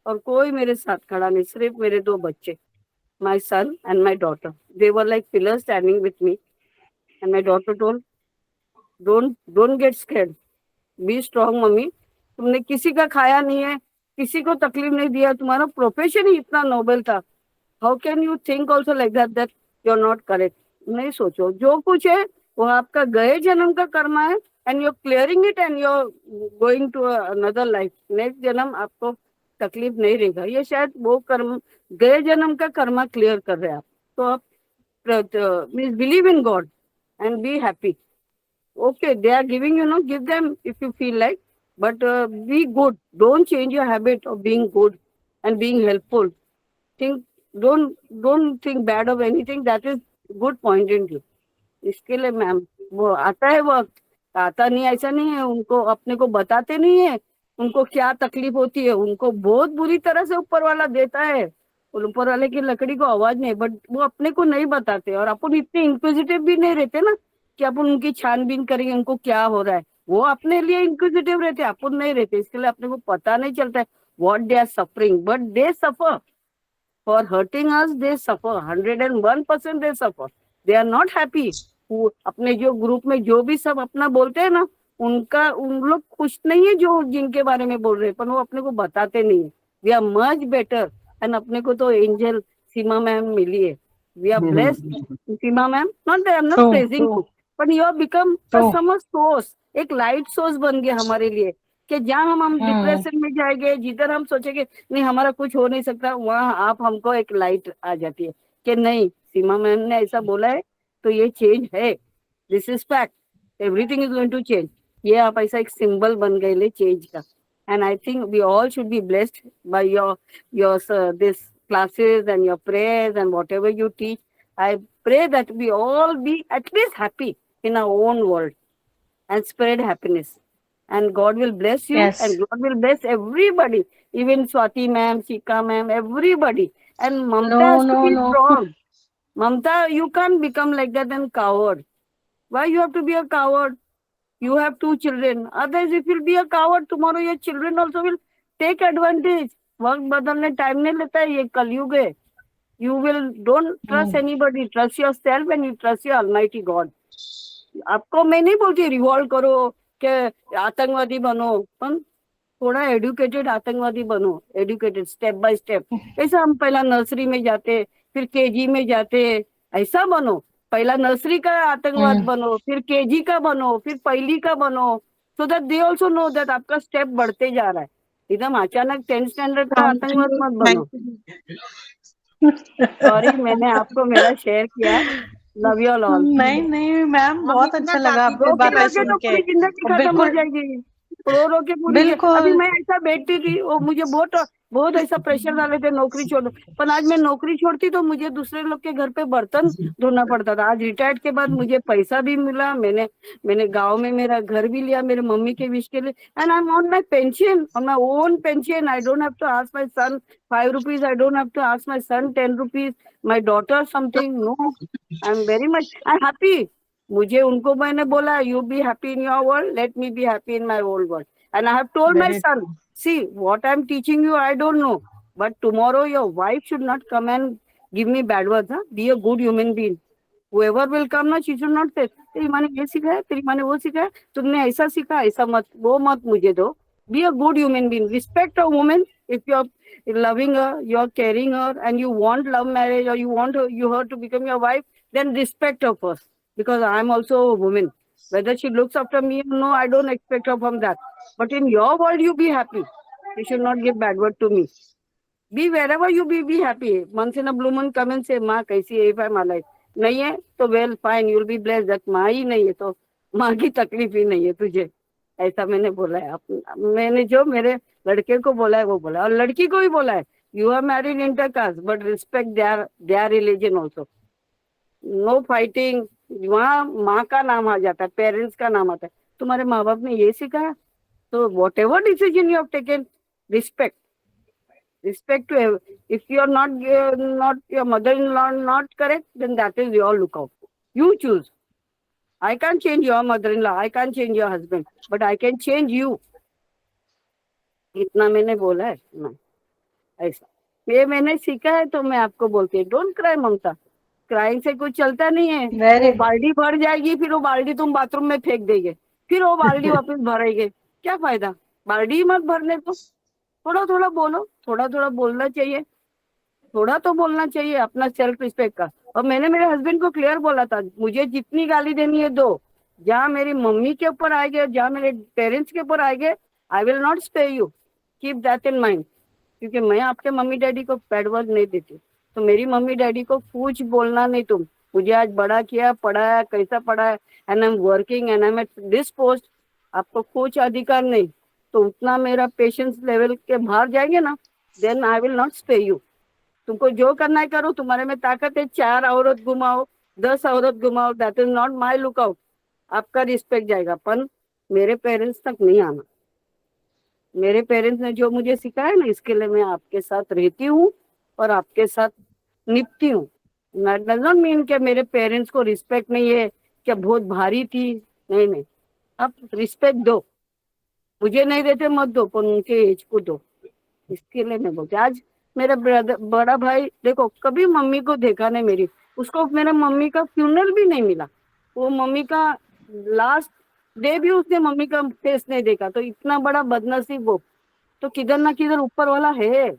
और कोई मेरे साथ खड़ा नहीं, सिर्फ मेरे 2 बच्चे. my son and my daughter. They were like pillars standing with me. And my daughter told, don't get scared. Be strong, mummy. तुमने किसी का खाया नहीं है, किसी को तकलीफ नहीं दिया, तुम्हारा प्रोफेशन ही इतना नोबल था. How can you think also like that you're not correct? नहीं सोचो, जो कुछ है वो आपका गए जन्म का कर्मा है, and you're clearing it and you're going to another life. Next जन्म आपको तकलीफ नहीं रहेगा. ये शायद वो कर्म गए जन्म का कर्मा क्लियर कर रहे हैं आप. तो आप means believe in God and be happy. Okay, they are giving, give them if you feel like, but be good. Don't change your habit of being good and being helpful. Don't think bad of anything. That is good point in you. इसके लिए मैम वो आता है वक्त, आता नहीं ऐसा नहीं है. उनको अपने को बताते नहीं है उनको क्या तकलीफ होती है. उनको बहुत बुरी तरह से ऊपर वाला देता है. ऊपर वाले की लकड़ी को आवाज नहीं, बट वो अपने को नहीं बताते. और अपन इतने इंक्विजिटिव भी नहीं रहते ना कि अपन उनकी छानबीन करेंगे उनको क्या हो रहा है. वो अपने लिए इंक्विजिटिव रहते, अपन नहीं रहते. इसके लिए अपने को पता नहीं चलता है what they are suffering. But they suffer for hurting us. They suffer 101% they suffer. They are not happy. अपने जो ग्रुप में जो भी सब अपना बोलते हैं ना, उन लोग खुश नहीं है जो जिनके बारे में बोल रहे हैं, पर वो अपने को बताते नहीं है. We are much better. And अपने को तो एंजल सीमा मैम मिली है. We are blessed Seema ma'am. Not I am not praising you, but you have become some source. एक लाइट सोर्स बन गया हमारे लिए कि जहाँ हम डिप्रेशन में जाएंगे, जिधर हम सोचेंगे नहीं हमारा कुछ हो नहीं सकता, वहाँ आप हमको एक लाइट आ जाती है कि नहीं सीमा मैम ने ऐसा बोला है तो ये चेंज है. This is fact. Everything is going to change. ये आप ऐसा एक सिंबल बन गए ले चेंज का. And I think we all should be blessed by your this classes and your prayers and whatever you teach. I pray that we all be at least happy in our own world and spread happiness. And God will bless you. Yes. And God will bless everybody. Even Swati ma'am, Shika ma'am, everybody. And Mamta has to be strong. Mamta, you can't become like that and coward. Why you have to be a coward? You have 2 children. Otherwise, if you'll be a coward, tomorrow your children also will take advantage. वक्त बदलने टाइम नहीं लेता है. ये कलयुग है. You will don't trust anybody. Trust yourself and you trust your Almighty God. आपको मैं नहीं बोलती रिवॉल्व करो कि आतंकवादी बनो, पर थोड़ा एडुकेटेड आतंकवादी बनो. Educated step by step. ऐसा हम पहला नर्सरी में जाते, फिर केजी में जाते, ऐसा बनो. पहला नर्सरी का आतंकवाद बनो, फिर केजी का बनो, फिर पहली का बनो. So that they also know that आपका स्टेप बढ़ते जा रहा है. एकदम अचानक 10th स्टैंडर्ड का आतंकवाद मत बनो. सॉरी मैंने आपको मेरा शेयर किया. Love you all. नहीं मैम, बहुत अच्छा लगा आपकी बातें सुन के. पूरी जिंदगी खत्म हो जाएगी. रो के पूरी. अभी मैं ऐसा बैठती थी, वो मुझे बहुत ऐसा प्रेशर डाले थे नौकरी छोड़ो, पर आज मैं नौकरी छोड़ती तो मुझे दूसरे लोग के घर पे बर्तन धोना पड़ता था. आज रिटायर्ड के बाद मुझे पैसा भी मिला. मैंने गांव में मेरा घर भी लिया मेरे मम्मी के विश के लिए. And I am on my pension, on my own pension. I don't have to ask my son 5 rupees. I don't have to ask my son 10 rupees. My daughter something. No, I'm very much happy. मुझे उनको मैंने बोला you be happy in your world, let me be happy in my old world. And I have told my son, see what I'm teaching you I don't know, but tomorrow your wife should not come and give me bad words. Huh? Be a good human being. Whoever will come ना, she should not say तेरी माँ ने ये सिखाया, तेरी माँ ने वो सिखाया, तुमने ऐसा सीखा, ऐसा मत, वो मत मुझे दो. Be a good human being. Respect a woman. If you're loving her, you're caring her, and you want love marriage or you want her to become your wife, then respect her first. Because I'm also a woman. Whether she looks after me or no, I don't expect her from that. But in your world, you be happy. You should not give bad word to me. Be wherever you be happy. Once in a blue moon, come and say, "Ma, kaisi hai if I'm alive." नहीं है तो well fine, you'll be blessed. That माँ ही नहीं है तो माँ की तकलीफ ही नहीं है तुझे. ऐसा मैंने बोला है. मैंने जो मेरे लड़के को बोला है वो बोला, और लड़की को भी बोला है. You are married intercaste but respect their religion also. No fighting. वहाँ माँ का नाम आ जाता है, पेरेंट्स का नाम आता है. तुम्हारे माँ बाप ने ये सिखाया तो what ever decision you have taken, respect. Respect to if you are not your mother-in-law not correct, then that is your lookout. You choose. I can't change your mother-in-law. I can't change your husband, but I can change you. इतना मैंने बोला है ना, ऐसा. ये मैंने सीखा है, तो मैं आपको बोलती हूँ डोंट क्राई ममता, क्राइंग से कुछ चलता नहीं है। वो बाल्टी भर जाएगी, फिर वो बाल्टी तुम बाथरूम में फेंक देंगे, फिर वो बाल्टी वापस भरेंगे, क्या फायदा? बाल्टी ही मत भरने को। थोड़ा थोड़ा बोलो, थोड़ा थोड़ा बोलना चाहिए, थोड़ा तो बोलना चाहिए अपना सेल्फ रिस्पेक्ट का। और मैंने मेरे हस्बैंड को क्लियर बोला था, मुझे जितनी गाली देनी है दो, जहाँ मेरी मम्मी के ऊपर आएंगे, जहाँ मेरे पेरेंट्स के ऊपर आएंगे, आई will not stay you, keep that in mind. क्योंकि मैं आपके मम्मी डैडी को बैड वर्ड नहीं देती, तो मेरी मम्मी डैडी को कुछ बोलना नहीं तुम। मुझे आज बड़ा किया, पढ़ाया, कैसा पढ़ाया, and I am working and I M at this post, आपको कुछ अधिकार नहीं। तो उतना मेरा पेशेंस लेवल के बाहर जाएंगे ना, then I will not stay you. तुमको जो करना है करो, तुम्हारे में ताकत है, 4 औरत घुमाओ, 10 औरत घुमाओ, that is not my lookout. आपका रिस्पेक्ट जाएगा, पर मेरे पेरेंट्स तक नहीं आना। मेरे पेरेंट्स ने जो मुझे सिखाया ना, इसके लिए मैं आपके साथ रहती हूँ और आपके साथ निपटी हूँ। डज नॉट मीन कि मेरे पेरेंट्स को रिस्पेक्ट नहीं है, क्या बहुत भारी थी, नहीं नहीं। आप रिस्पेक्ट दो, मुझे नहीं देते मत दो, पर उनके एज को दो। इसके लिए मैं बोलती, आज मेरा ब्रदर, बड़ा भाई देखो, कभी मम्मी को देखा नहीं मेरी, उसको मेरा मम्मी का फ्यूनरल भी नहीं मिला, वो मम्मी का लास्ट डे भी उसने मम्मी का फेस नहीं देखा। तो इतना बड़ा बदनसीब वो, तो किधर ना किधर ऊपर वाला है,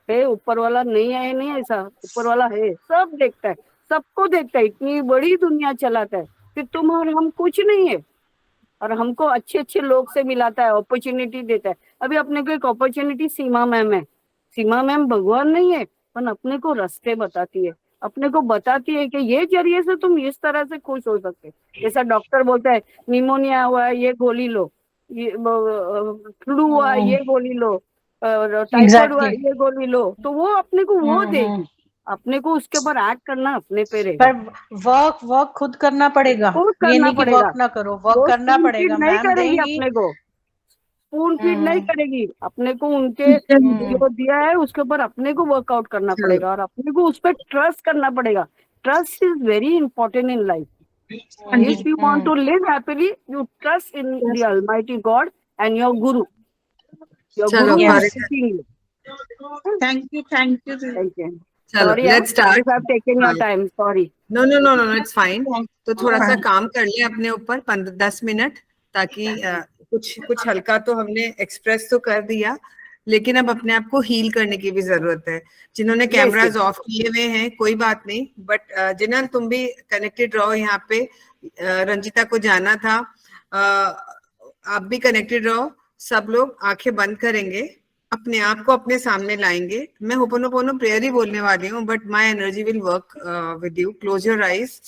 ऊपर वाला नहीं है, नहीं ऐसा, ऊपर वाला है, सब देखता है, सबको देखता है, इतनी बड़ी दुनिया चलाता है, फिर तुम और हम कुछ नहीं है। और हमको अच्छे अच्छे लोग से मिलाता है, अपॉर्चुनिटी देता है। अभी अपने को एक अपॉर्चुनिटी सीमा मैम है, सीमा मैम भगवान नहीं है, पर अपने को रास्ते बताती है, अपने को बताती है कि ये जरिए से तुम इस तरह से खुश हो सकते। जैसा डॉक्टर बोलता है निमोनिया हुआ है ये गोली लो, ये फ्लू हुआ है ये गोली लो, और टाइफाइड हुआ है ये गोली लो, तो वो अपने को वो देगी। अपने को उसके ऊपर एक्ट करना अपने पे रहेगा, पर वर्क खुद करना पड़ेगा, खुद ये करना नहीं कि पड़ेगा। वर्क ना करो, वर्क वो करना स्पून फीड पड़ेगा, नहीं मैम करेगी देंगी। अपने को, स्पून फीड नहीं करेगी अपने को, उनके जो दिया है उसके ऊपर अपने को वर्कआउट करना पड़ेगा, और अपने को उस पर ट्रस्ट करना पड़ेगा। Trust is very important in life. If you want to live happily, you trust in the Almighty God and your guru. Your चलो guru is for teaching you. Thank you. Thank you. Thank you. चलो sorry, let's start. If I have taken your time, sorry. No no no no, it's fine. तो थोड़ा सा काम कर ले अपने ऊपर 15-10 मिनट, ताकि कुछ कुछ हल्का तो हमने एक्सप्रेस तो कर दिया, लेकिन अब अपने आप को हील करने की भी जरूरत है। जिन्होंने कैमराज ऑफ किए हुए हैं कोई बात नहीं, बट जिन्होंने तुम भी कनेक्टेड रहो यहाँ पे। रंजिता को जाना था, आप भी कनेक्टेड रहो। सब लोग आंखें बंद करेंगे, अपने आप को अपने सामने लाएंगे। मैं होपोनोपोनो प्रेयर ही बोलने वाली हूँ, but my energy will work with you. Close your eyes,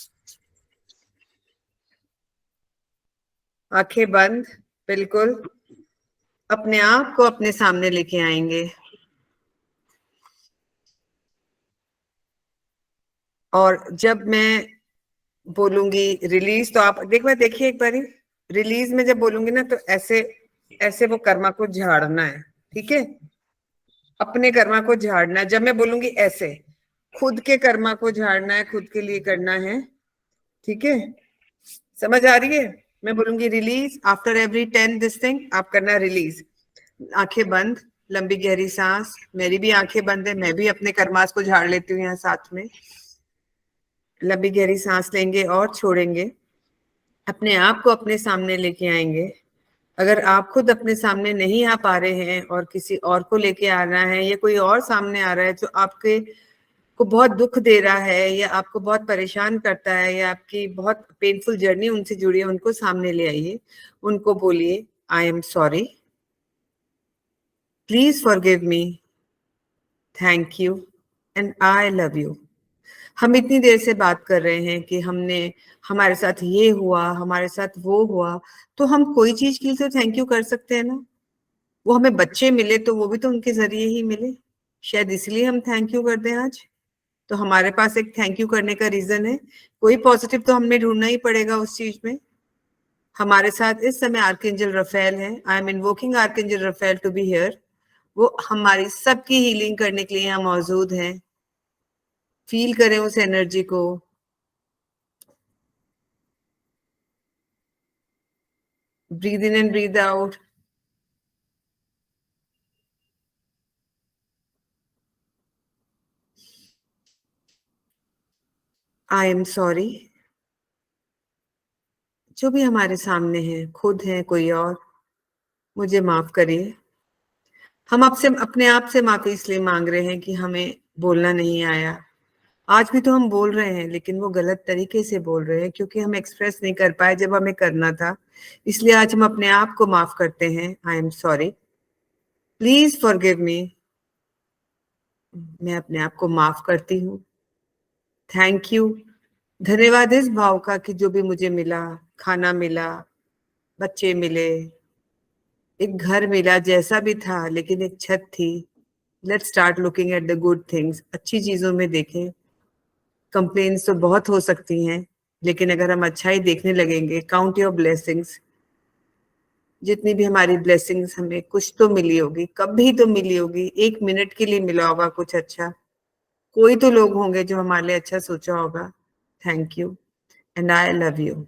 आंखें बंद, बिल्कुल अपने आप को अपने सामने लेके आएंगे। और जब मैं बोलूंगी रिलीज, तो आप देखिए एक बारी, रिलीज में जब बोलूंगी ना, तो ऐसे ऐसे वो कर्मा को झाड़ना है, ठीक है? अपने कर्मा को झाड़ना है। जब मैं बोलूंगी ऐसे, खुद के कर्मा को झाड़ना है, खुद के लिए करना है, ठीक है? समझ आ रही है? मैं बोलूंगी release, after every 10 this thing आप करना रिलीज। आंखें बंद, लंबी गहरी सांस। मेरी भी आंखें बंद है, मैं भी अपने कर्मास को झाड़ लेती हूँ यहाँ साथ में। लंबी गहरी सांस लेंगे और छोड़ेंगे, अपने आप को अपने सामने लेके आएंगे। अगर आप खुद अपने सामने नहीं आ पा रहे हैं और किसी और को लेके आना है, या कोई और सामने आ रहा है जो आपके को बहुत दुख दे रहा है, या आपको बहुत परेशान करता है, या आपकी बहुत पेनफुल जर्नी उनसे जुड़ी है, उनको सामने ले आइए। उनको बोलिए I am sorry, please forgive me, thank you and I love you. हम इतनी देर से बात कर रहे हैं कि हमारे साथ ये हुआ, हमारे साथ वो हुआ, तो हम कोई चीज के लिए तो थैंक यू कर सकते हैं ना। वो हमें बच्चे मिले तो वो भी तो उनके जरिए ही मिले, शायद इसलिए हम थैंक यू कर दें आज। तो हमारे पास एक थैंक यू करने का रीजन है, कोई पॉजिटिव तो हमें ढूंढना ही पड़ेगा उस चीज में। हमारे साथ इस समय आर्कएंजल रफेल है। I am invoking archangel Raphael to be here. वो हमारी सबकी हीलिंग करने के लिए यहाँ मौजूद है। फील करें उस एनर्जी को। Breathe in and breathe out. I am sorry. जो भी हमारे सामने है, खुद है कोई और, मुझे माफ करिए। हम आपसे अपने आप से माफी इसलिए मांग रहे हैं कि हमें बोलना नहीं आया। आज भी तो हम बोल रहे हैं, लेकिन वो गलत तरीके से बोल रहे हैं क्योंकि हम एक्सप्रेस नहीं कर पाए जब हमें करना था। इसलिए आज हम अपने आप को माफ करते हैं। I am sorry, please forgive me. मैं अपने आप को माफ करती हूँ। थैंक यू, धन्यवाद इस भाव का कि जो भी मुझे मिला, खाना मिला, बच्चे मिले, एक घर मिला, जैसा भी था, लेकिन एक छत थी। Let's start looking at the good things. अच्छी चीजों में देखें। कंप्लेन्स तो बहुत हो सकती हैं, लेकिन अगर हम अच्छाई देखने लगेंगे, काउंट योर ब्लेसिंग्स। जितनी भी हमारी ब्लेसिंग्स, हमें कुछ तो मिली होगी, कभी तो मिली होगी, 1 मिनट के लिए मिला होगा कुछ अच्छा। कोई तो लोग होंगे जो हमारे लिए अच्छा सोचा होगा। Thank you and I love you.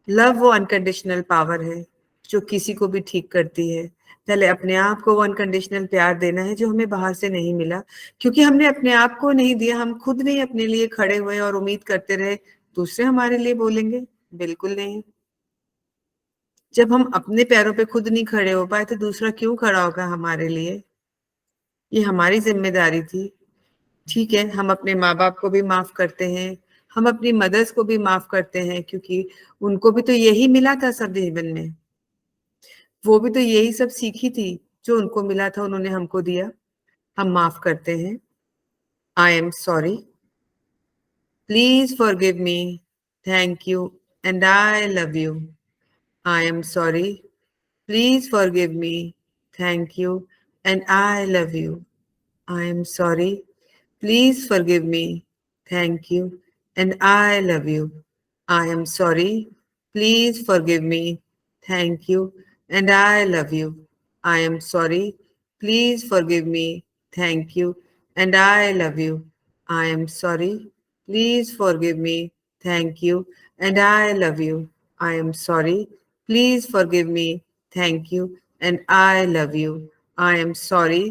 Love वो अनकंडीशनल पावर है जो किसी को भी ठीक करती है। पहले अपने आप को वो अनकंडीशनल प्यार देना है जो हमें बाहर से नहीं मिला, क्योंकि हमने अपने आप को नहीं दिया। हम खुद नहीं अपने लिए खड़े हुए और उम्मीद करते रहे दूसरे हमारे लिए बोलेंगे। बिल्कुल नहीं। जब हम अपने पैरों पे खुद नहीं खड़े हो पाए तो दूसरा क्यों खड़ा होगा हमारे लिए? ये हमारी जिम्मेदारी थी। ठीक है, हम अपने माँ बाप को भी माफ करते हैं, हम अपनी मदर्स को भी माफ करते हैं, क्योंकि उनको भी तो यही मिला था सब जीवन में। वो भी तो यही सब सीखी थी जो उनको मिला था, उन्होंने हमको दिया। हम माफ करते हैं। I am sorry, please forgive me, thank you and I love you. I am sorry, please forgive me, thank you and I love you. I am sorry, please forgive me, thank you and I love you. I am sorry, please forgive me, thank you and I love you. I am sorry. Please forgive me. Thank you. And I love you. I am sorry. Please forgive me. Thank you. And I love you. I am sorry. Please forgive me. Thank you. And I love you. I am sorry.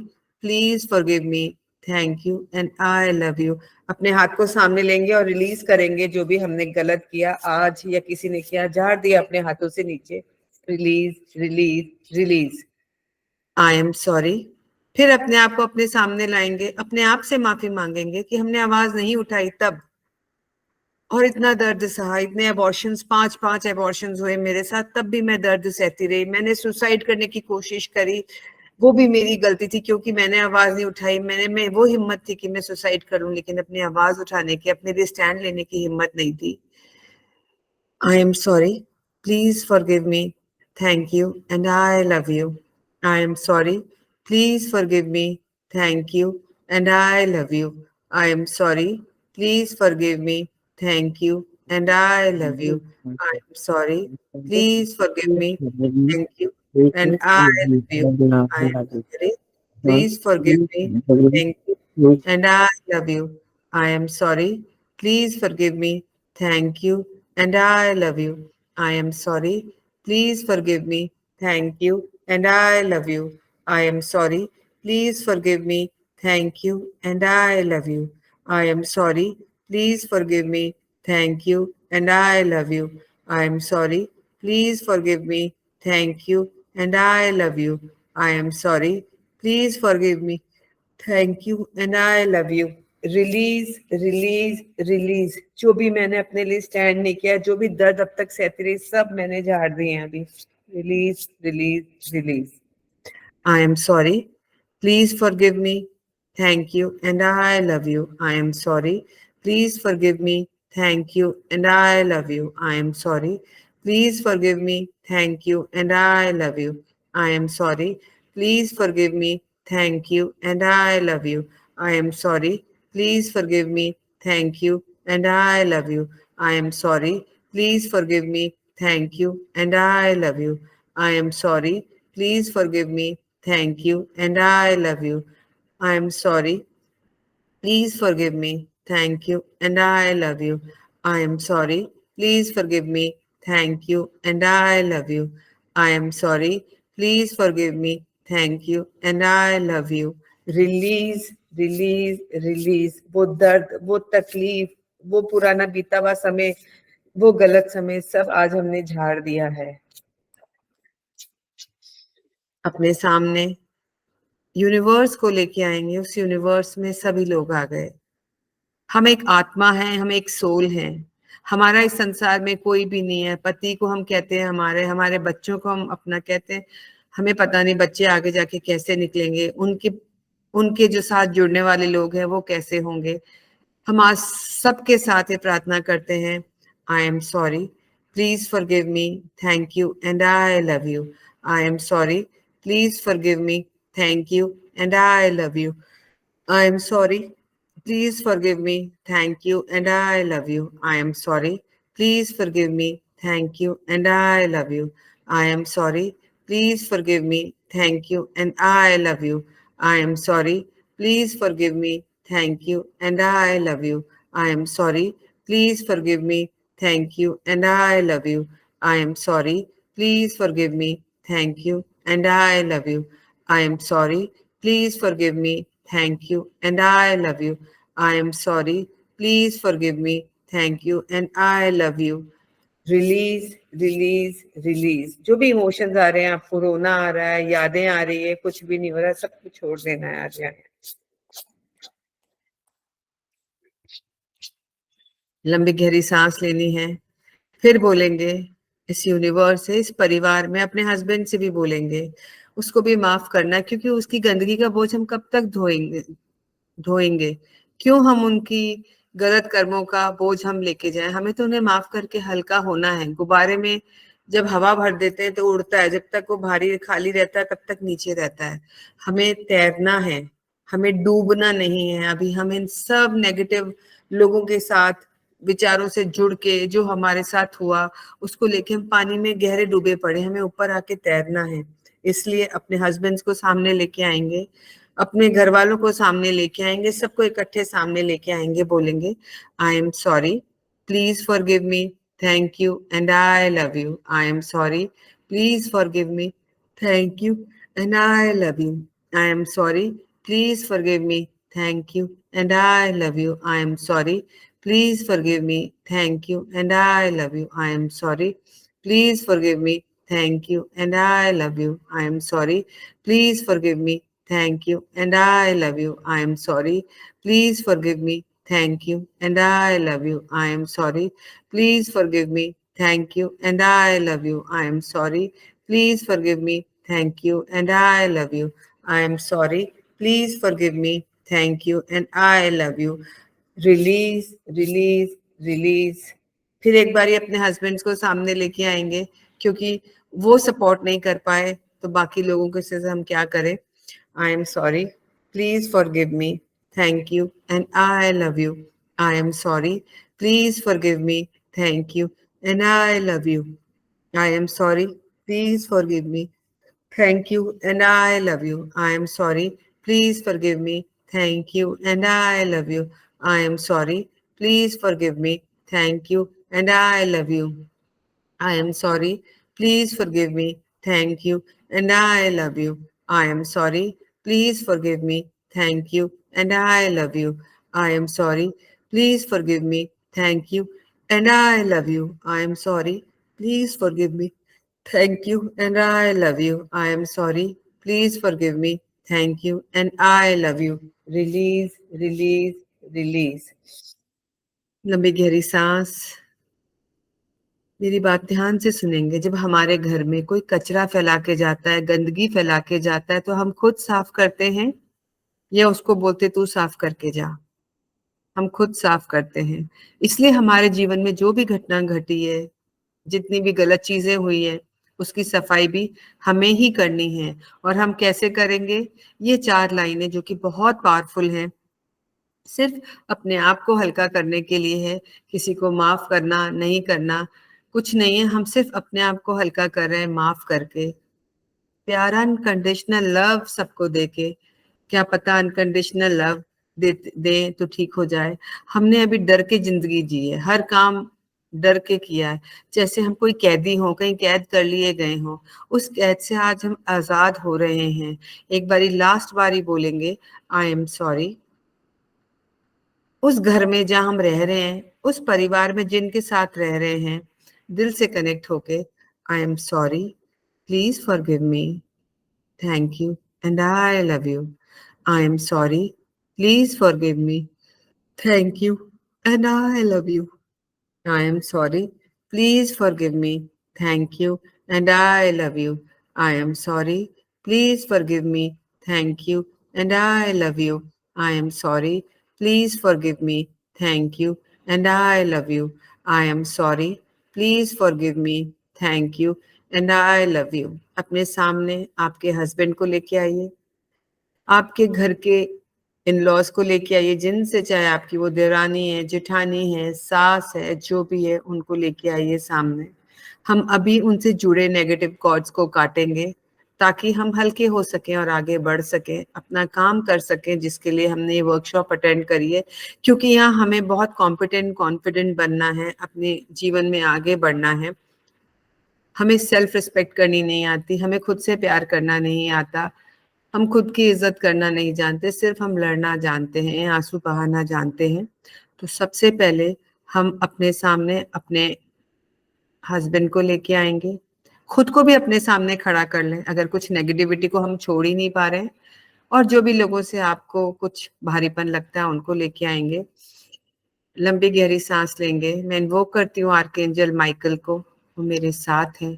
Please forgive me. Thank you. And I love you. अपने हाथ को सामने लेंगे और रिलीज करेंगे जो भी हमने गलत किया आज या किसी ने किया। झाड़ दिया अपने हाथों से नीचे। Release, release, release. I am sorry. फिर अपने आप को अपने सामने लाएंगे, अपने आप से माफी मांगेंगे कि हमने आवाज नहीं उठाई तब, और इतना दर्द सहा, इतने अबॉर्शंस, 5 अबॉर्शंस हुए मेरे साथ, तब भी मैं दर्द सहती रही। मैंने सुसाइड करने की कोशिश करी, वो भी मेरी गलती थी क्योंकि मैंने आवाज नहीं उठाई। मैं वो हिम्मत थी कि मैं सुसाइड करूं, लेकिन अपनी आवाज उठाने की, अपने लिए स्टैंड लेने की हिम्मत नहीं थी। I am sorry. Please forgive me. Thank you. And I love you. I am sorry. Please forgive me. Thank you. And I love you. I am sorry. Please forgive me. Thank you. And I love you. I am sorry. Please forgive me. Thank you. And I love you. I am sorry. Please forgive me. Thank you. And I love you. I am sorry. Please forgive me. Thank you. And I love you. I am sorry. Please forgive me. Thank you. And I love you. I am sorry. Please forgive me. Thank you. And I love you. I am sorry. Please forgive me. Thank you. And I love you. I am sorry. Please forgive me. Thank you. And I love you. I am sorry. Please forgive me. Thank you and I love you. Release, release, release. जो भी मैंने अपने लिए स्टैंड नहीं किया, जो भी दर्द अब तक सहती रही, सब मैंने झाड़ दिए हैं अभी। Release, release, release. I am sorry, please forgive me, thank you and I love you. I am sorry, please forgive me, thank you and I love you. I am sorry, please forgive me, thank you and I love you. I am sorry, please forgive me, thank you, and I love you. I am sorry. Please forgive me. Thank you, and I love you. I am sorry. Please forgive me. Thank you, and I love you. I am sorry. Please forgive me. Thank you, and I love you. I am sorry. Please forgive me. Thank you, and I love you. I am sorry. Please forgive me. Thank you, and I love you. I am sorry. Please forgive me. Thank you, and I love you. Release, release, release. वो दर्द, वो तकलीफ, वो पुराना बीता हुआ समय, वो गलत समय सब आज हमने झाड़ दिया है। अपने सामने यूनिवर्स को लेके आएंगे, उस यूनिवर्स में सभी लोग आ गए। हम एक आत्मा है, हम एक सोल हैं। हमारा इस संसार में कोई भी नहीं है। पति को हम कहते हैं हमारे, हमारे बच्चों को हम अपना कहते हैं। हमें पता नहीं बच्चे आगे जाके कैसे निकलेंगे, उनके जो साथ जुड़ने वाले लोग हैं वो कैसे होंगे। हम आज सबके साथ ये प्रार्थना करते हैं, I am sorry, please forgive me, thank you and I love you. I am sorry, please forgive me, thank you and I love you. I am sorry. Please forgive me. Thank you. And I love you. I am sorry. Please forgive me. Thank you. And I love you. I am sorry. Please forgive me. Thank you. And I love you. I am sorry. Please forgive me. Thank you. And I love you. I am sorry. Please forgive me. Thank you. And I love you. I am sorry. Please forgive me. Thank you. And I love you. I am sorry. Please forgive me. Thank you. And I love you. I am sorry. Please forgive me. Thank you. And I love you. Release release release. जो भी इमोशंस आ रहे हैं, आपको रोना आ रहा है, यादें आ रही है, कुछ भी नहीं हो रहा, सब कुछ छोड़ देना है आज। लंबी गहरी सांस लेनी है, फिर बोलेंगे इस यूनिवर्स से, इस परिवार में, अपने हस्बैंड से भी बोलेंगे उसको भी माफ करना, क्योंकि उसकी गंदगी का बोझ हम कब तक ढोएंगे। क्यों हम उनकी गलत कर्मों का बोझ हम लेके जाएं। हमें तो उन्हें माफ करके हल्का होना है। गुब्बारे में जब हवा भर देते हैं तो उड़ता है, जब तक वो भारी खाली रहता है तब तक नीचे रहता है। हमें तैरना है, हमें डूबना नहीं है। अभी हम इन सब नेगेटिव लोगों के साथ विचारों से जुड़ के जो हमारे साथ हुआ उसको लेके हम पानी में गहरे डूबे पड़े। हमें ऊपर आके तैरना है। इसलिए अपने हस्बैंड्स को सामने लेके आएंगे, अपने घर वालों को सामने लेके आएंगे, सबको इकट्ठे सामने लेके आएंगे, बोलेंगे I am sorry, please forgive me, thank you and I love you. I am sorry, please forgive me, thank you and I love you. I am sorry, please forgive me, thank you and I love you. I am sorry, please forgive me, thank you and I love you. I am sorry, please forgive me, thank you and I love you. I am sorry, please forgive me, thank you and I love you. I am sorry, please forgive me, thank you and I love you. I am sorry, please forgive me, thank you and I love you. I am sorry, please forgive me, thank you and I love you. I am sorry, please forgive me, thank you and I love you. Release release release. फिर एक बार अपने हस्बैंड्स को सामने लेके आएंगे, क्योंकि वो सपोर्ट नहीं कर पाए तो बाकी लोगों के से हम क्या करें। I am sorry, please forgive me, thank you and I love you. I am sorry, please forgive me, thank you and I love you. I am sorry, please forgive me, thank you and I love you. I am sorry, please forgive me, thank you and I love you. I am sorry, please forgive me, thank you and I love you. I am sorry, please forgive me, thank you and I love you. I am sorry, please forgive me, thank you and I love you. I am sorry, please forgive me, thank you and I love you. I am sorry, please forgive me, thank you and I love you. I am sorry, please forgive me, thank you and I love you. Release, release, release. लंबी गहरी सांस। मेरी बात ध्यान से सुनेंगे। जब हमारे घर में कोई कचरा फैला के जाता है, गंदगी फैला के जाता है, तो हम खुद साफ करते हैं या उसको बोलते तू साफ करके जा। हम खुद साफ करते हैं। इसलिए हमारे जीवन में जो भी घटना घटी है, जितनी भी गलत चीजें हुई है, उसकी सफाई भी हमें ही करनी है। और हम कैसे करेंगे? ये 4 लाइनें जो कि बहुत पावरफुल हैं, सिर्फ अपने आप को हल्का करने के लिए है। किसी को माफ करना नहीं करना कुछ नहीं है। हम सिर्फ अपने आप को हल्का कर रहे हैं, माफ करके, प्यारा अनकंडीशनल लव सबको देके। क्या पता अनकंडीशनल लव दे तो ठीक हो जाए। हमने अभी डर के जिंदगी जी है, हर काम डर के किया है, जैसे हम कोई कैदी हो, कहीं कैद कर लिए गए हो। उस कैद से आज हम आजाद हो रहे हैं। एक बारी लास्ट बारी बोलेंगे आई एम सॉरी। उस घर में जहां हम रह रहे हैं उस परिवार में जिनके साथ रह रहे हैं, दिल से कनेक्ट होके I am sorry, please forgive me, thank you and I love you. I am sorry, please forgive me, thank you and I love you. I am sorry. Please forgive me. Thank you. And I love you. I am sorry. Please forgive me. Thank you. And I love you. I am sorry. Please forgive me. Thank you. And I love you. I am sorry. Please forgive me. Thank you. And I love you. अपने सामने आपके हस्बैंड को लेके आइए, आपके घर के इन लॉज को लेके आइए, जिनसे चाहे आपकी वो देरानी है, जेठानी है, सास है, जो भी है, उनको लेके आइए सामने। हम अभी उनसे जुड़े नेगेटिव कॉर्ड्स को काटेंगे ताकि हम हल्के हो सकें और आगे बढ़ सकें, अपना काम कर सकें, जिसके लिए हमने ये वर्कशॉप अटेंड करी है। क्योंकि यहाँ हमें बहुत कॉन्फिडेंट बनना है, अपने जीवन में आगे बढ़ना है। हमें सेल्फ रिस्पेक्ट करनी नहीं आती, हमें खुद से प्यार करना नहीं आता, हम खुद की इज्जत करना नहीं जानते, सिर्फ हम लड़ना जानते हैं, आंसू बहाना जानते हैं। तो सबसे पहले हम अपने सामने अपने हस्बैंड को लेके आएंगे, खुद को भी अपने सामने खड़ा कर लें अगर कुछ नेगेटिविटी को हम छोड़ ही नहीं पा रहे हैं, और जो भी लोगों से आपको कुछ भारीपन लगता है उनको लेके आएंगे। लंबी गहरी सांस लेंगे। मैं इन्वोक करती हूँ आर्कएंजल माइकल को, वो मेरे साथ हैं।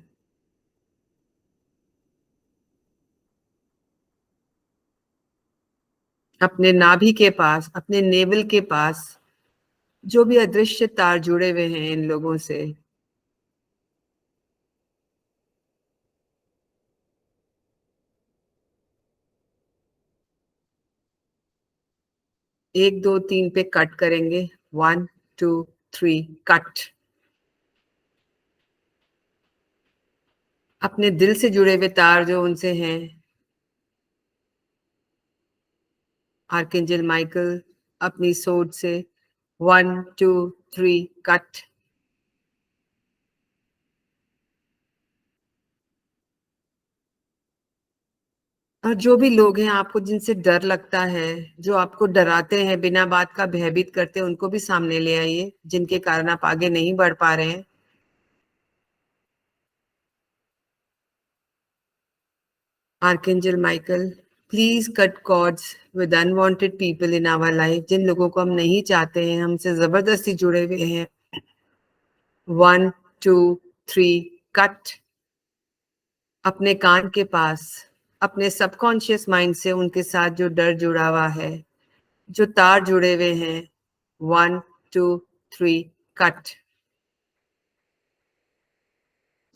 अपने नाभि के पास, अपने नेवल के पास जो भी अदृश्य तार जुड़े हुए हैं इन लोगों से, एक दो तीन पे कट करेंगे। 1 2 3 कट। अपने दिल से जुड़े हुए तार जो उनसे हैं, आर्कएंजल माइकल अपनी सोड से 1 2 3 कट। और जो भी लोग हैं आपको जिनसे डर लगता है, जो आपको डराते हैं, बिना बात का भयभीत करते हैं, उनको भी सामने ले आइए, जिनके कारण आप आगे नहीं बढ़ पा रहे हैं। Archangel Michael, please cut cords with unwanted people in our life, जिन लोगों को हम नहीं चाहते हैं, हमसे जबरदस्ती जुड़े हुए हैं। 1 2 3 कट। अपने कान के पास, अपने सबकॉन्शियस माइंड से उनके साथ जो डर जुड़ा हुआ है, जो तार जुड़े हुए हैं, 1 2 3 कट।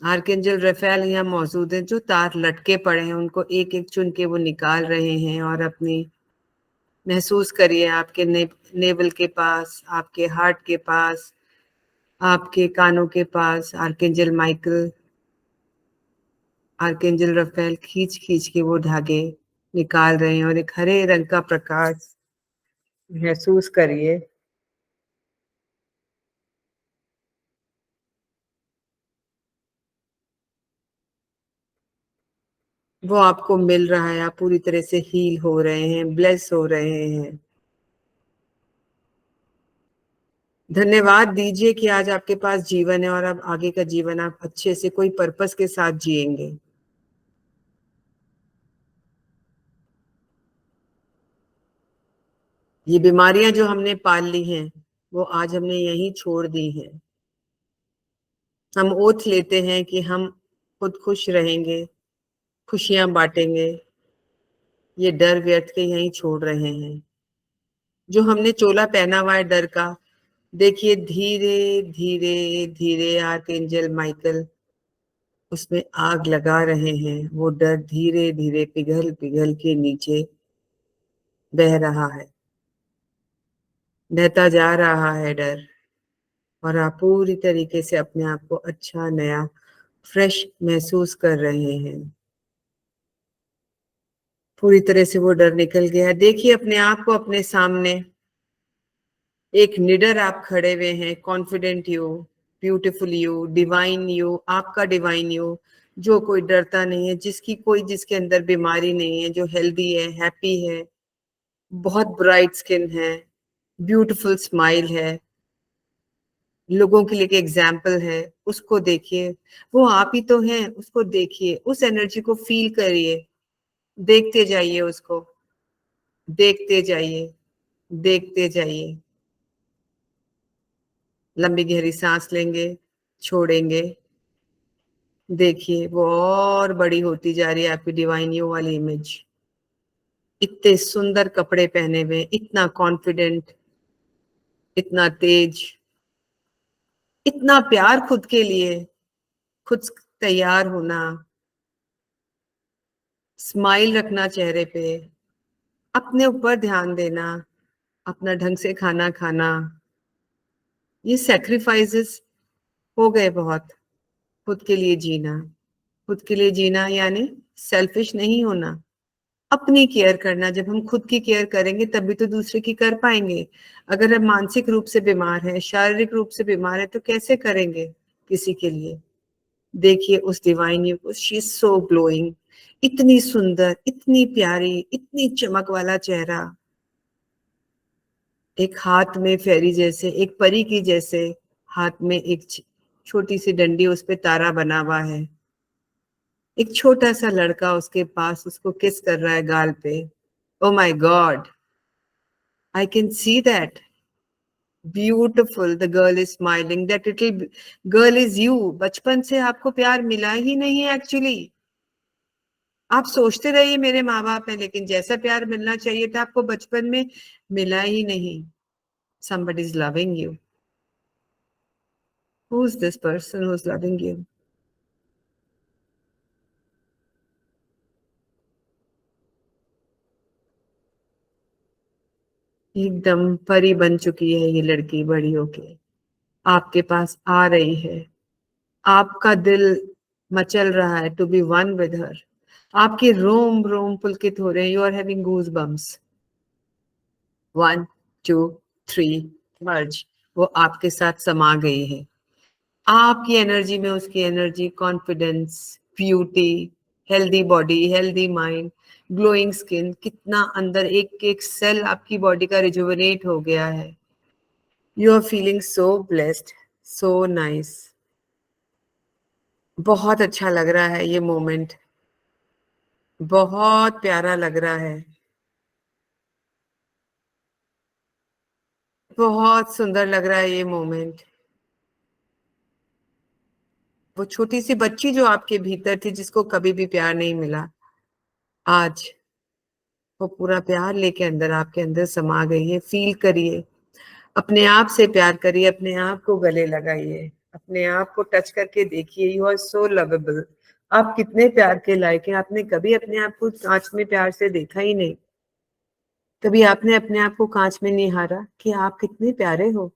आर्कएंजल रफेल यहाँ मौजूद हैं, जो तार लटके पड़े हैं उनको एक एक चुन के वो निकाल रहे हैं। और अपनी महसूस करिए आपके नेवल के पास, आपके हार्ट के पास, आपके कानों के पास आर्कएंजल माइकल, आर्कएंजल रफेल खींच खींच के वो धागे निकाल रहे हैं। और एक हरे रंग का प्रकाश महसूस करिए। वो आपको मिल रहा है, आप पूरी तरह से हील हो रहे हैं, ब्लेस हो रहे हैं। धन्यवाद दीजिए कि आज आपके पास जीवन है और अब आगे का जीवन आप अच्छे से कोई पर्पस के साथ जिएंगे। ये बीमारियां जो हमने पाल ली हैं, वो आज हमने यहीं छोड़ दी हैं। हम ओथ लेते हैं कि हम खुद खुश रहेंगे, खुशियां बांटेंगे। ये डर व्यर्थ के यहीं छोड़ रहे हैं। जो हमने चोला पहना हुआ है डर का, देखिए धीरे धीरे धीरे आर्कएंजल माइकल उसमें आग लगा रहे हैं। वो डर धीरे धीरे पिघल पिघल के नीचे बह रहा है, बहता जा रहा है डर। और आप पूरी तरीके से अपने आप को अच्छा, नया, फ्रेश महसूस कर रहे हैं। पूरी तरह से वो डर निकल गया है। देखिए अपने आप को अपने सामने एक निडर आप खड़े हुए हैं, confident you, beautiful you, divine you, आपका डिवाइन यू, जो कोई डरता नहीं है, जिसके अंदर बीमारी नहीं है, जो हेल्दी है, हैप्पी है, बहुत ब्राइट स्किन है, ब्यूटीफुल स्माइल है। लोगों के लिए एक एग्जाम्पल है, उसको देखिए, वो आप ही तो हैं, उसको देखिए, उस एनर्जी को फील करिए, देखते जाइए उसको, देखते जाइए, देखते जाइए। लंबी गहरी सांस लेंगे, छोड़ेंगे, देखिए वो और बड़ी होती जा रही है आपकी डिवाइन यू वाली इमेज। इतने सुंदर कपड़े पहने हुए, इतना कॉन्फिडेंट, इतना तेज, इतना प्यार खुद के लिए, खुद तैयार होना, स्माइल रखना चेहरे पे, अपने ऊपर ध्यान देना, अपना ढंग से खाना खाना। ये सैक्रिफाइसेस हो गए बहुत। खुद के लिए जीना, खुद के लिए जीना यानी सेल्फिश नहीं होना, अपनी केयर करना। जब हम खुद की केयर करेंगे तभी तो दूसरे की कर पाएंगे। अगर हम मानसिक रूप से बीमार हैं, शारीरिक रूप से बीमार है, तो कैसे करेंगे किसी के लिए? देखिए उस डिवाइन यू को, शी इज सो ग्लोइंग, इतनी सुंदर, इतनी प्यारी, इतनी चमक वाला चेहरा, एक हाथ में फेरी जैसे, एक परी की जैसे, हाथ में एक छोटी सी डंडी, उस पे तारा बना हुआ है। एक छोटा सा लड़का उसके पास उसको किस कर रहा है गाल पे। Oh my God, I can see that. Beautiful, the girl is smiling, that little girl is you. बचपन से आपको प्यार मिला ही नहीं है एक्चुअली। आप सोचते रहिए मेरे माँ बाप हैं, लेकिन जैसा प्यार मिलना चाहिए था आपको बचपन में, मिला ही नहीं। somebody is loving you. Who's this person who's loving you? एकदम परी बन चुकी है ये लड़की, बड़ी होके आपके पास आ रही है। आपका दिल मचल रहा है to be one with her. आपके रोम रोम पुलकित हो रहे हैं। You are having goose bumps. 1 2 3 merge. वो आपके साथ समा गई है। आपकी एनर्जी में उसकी energy, confidence, beauty, healthy body, healthy mind, glowing skin, कितना अंदर एक एक सेल आपकी बॉडी का रिजुवनेट हो गया है। You are feeling so blessed, so nice. बहुत अच्छा लग रहा है ये मोमेंट, बहुत प्यारा लग रहा है, बहुत सुंदर लग रहा है ये मोमेंट। वो छोटी सी बच्ची जो आपके भीतर थी, जिसको कभी भी प्यार नहीं मिला, आज वो पूरा प्यार लेके अंदर आपके अंदर समा गई है। फील करिए, अपने आप से प्यार करिए, अपने आप को गले लगाइए, अपने आप को टच करके देखिए। You are so lovable. आप कितने प्यार के लायक हैं। आपने कभी अपने आप को कांच में प्यार से देखा ही नहीं। कभी आपने अपने आप को कांच में निहारा कि आप कितने प्यारे हो,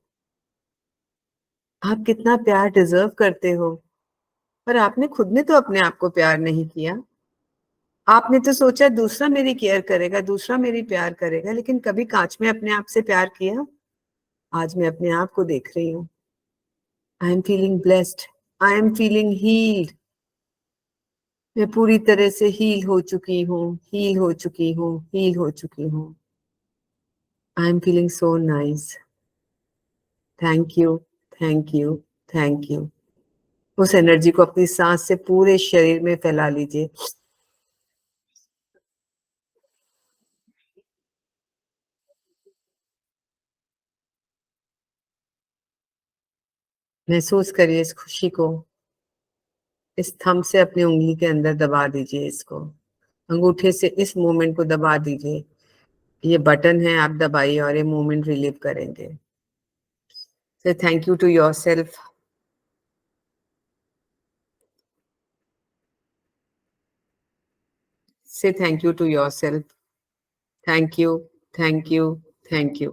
आप कितना प्यार डिजर्व करते हो। पर आपने खुद ने तो अपने आप को प्यार नहीं किया। आपने तो सोचा दूसरा मेरी केयर करेगा, दूसरा मेरी प्यार करेगा, लेकिन कभी कांच में अपने आप से प्यार किया? आज मैं अपने आप को देख रही हूँ। I am feeling blessed, I am feeling healed. मैं पूरी तरह से हील हो चुकी हूँ, हील हो चुकी हूँ, हील हो चुकी हूँ। I am feeling so nice. Thank you, thank you, thank you. उस एनर्जी को अपनी सांस से पूरे शरीर में फैला लीजिए। महसूस करिए इस खुशी को। इस थंब से अपनी उंगली के अंदर दबा दीजिए इसको, अंगूठे से इस मोमेंट को दबा दीजिए। ये बटन है, आप दबाइए और ये मोमेंट रिलीव करेंगे। Say thank you to yourself. Say thank you to yourself. Thank you, thank you, thank you.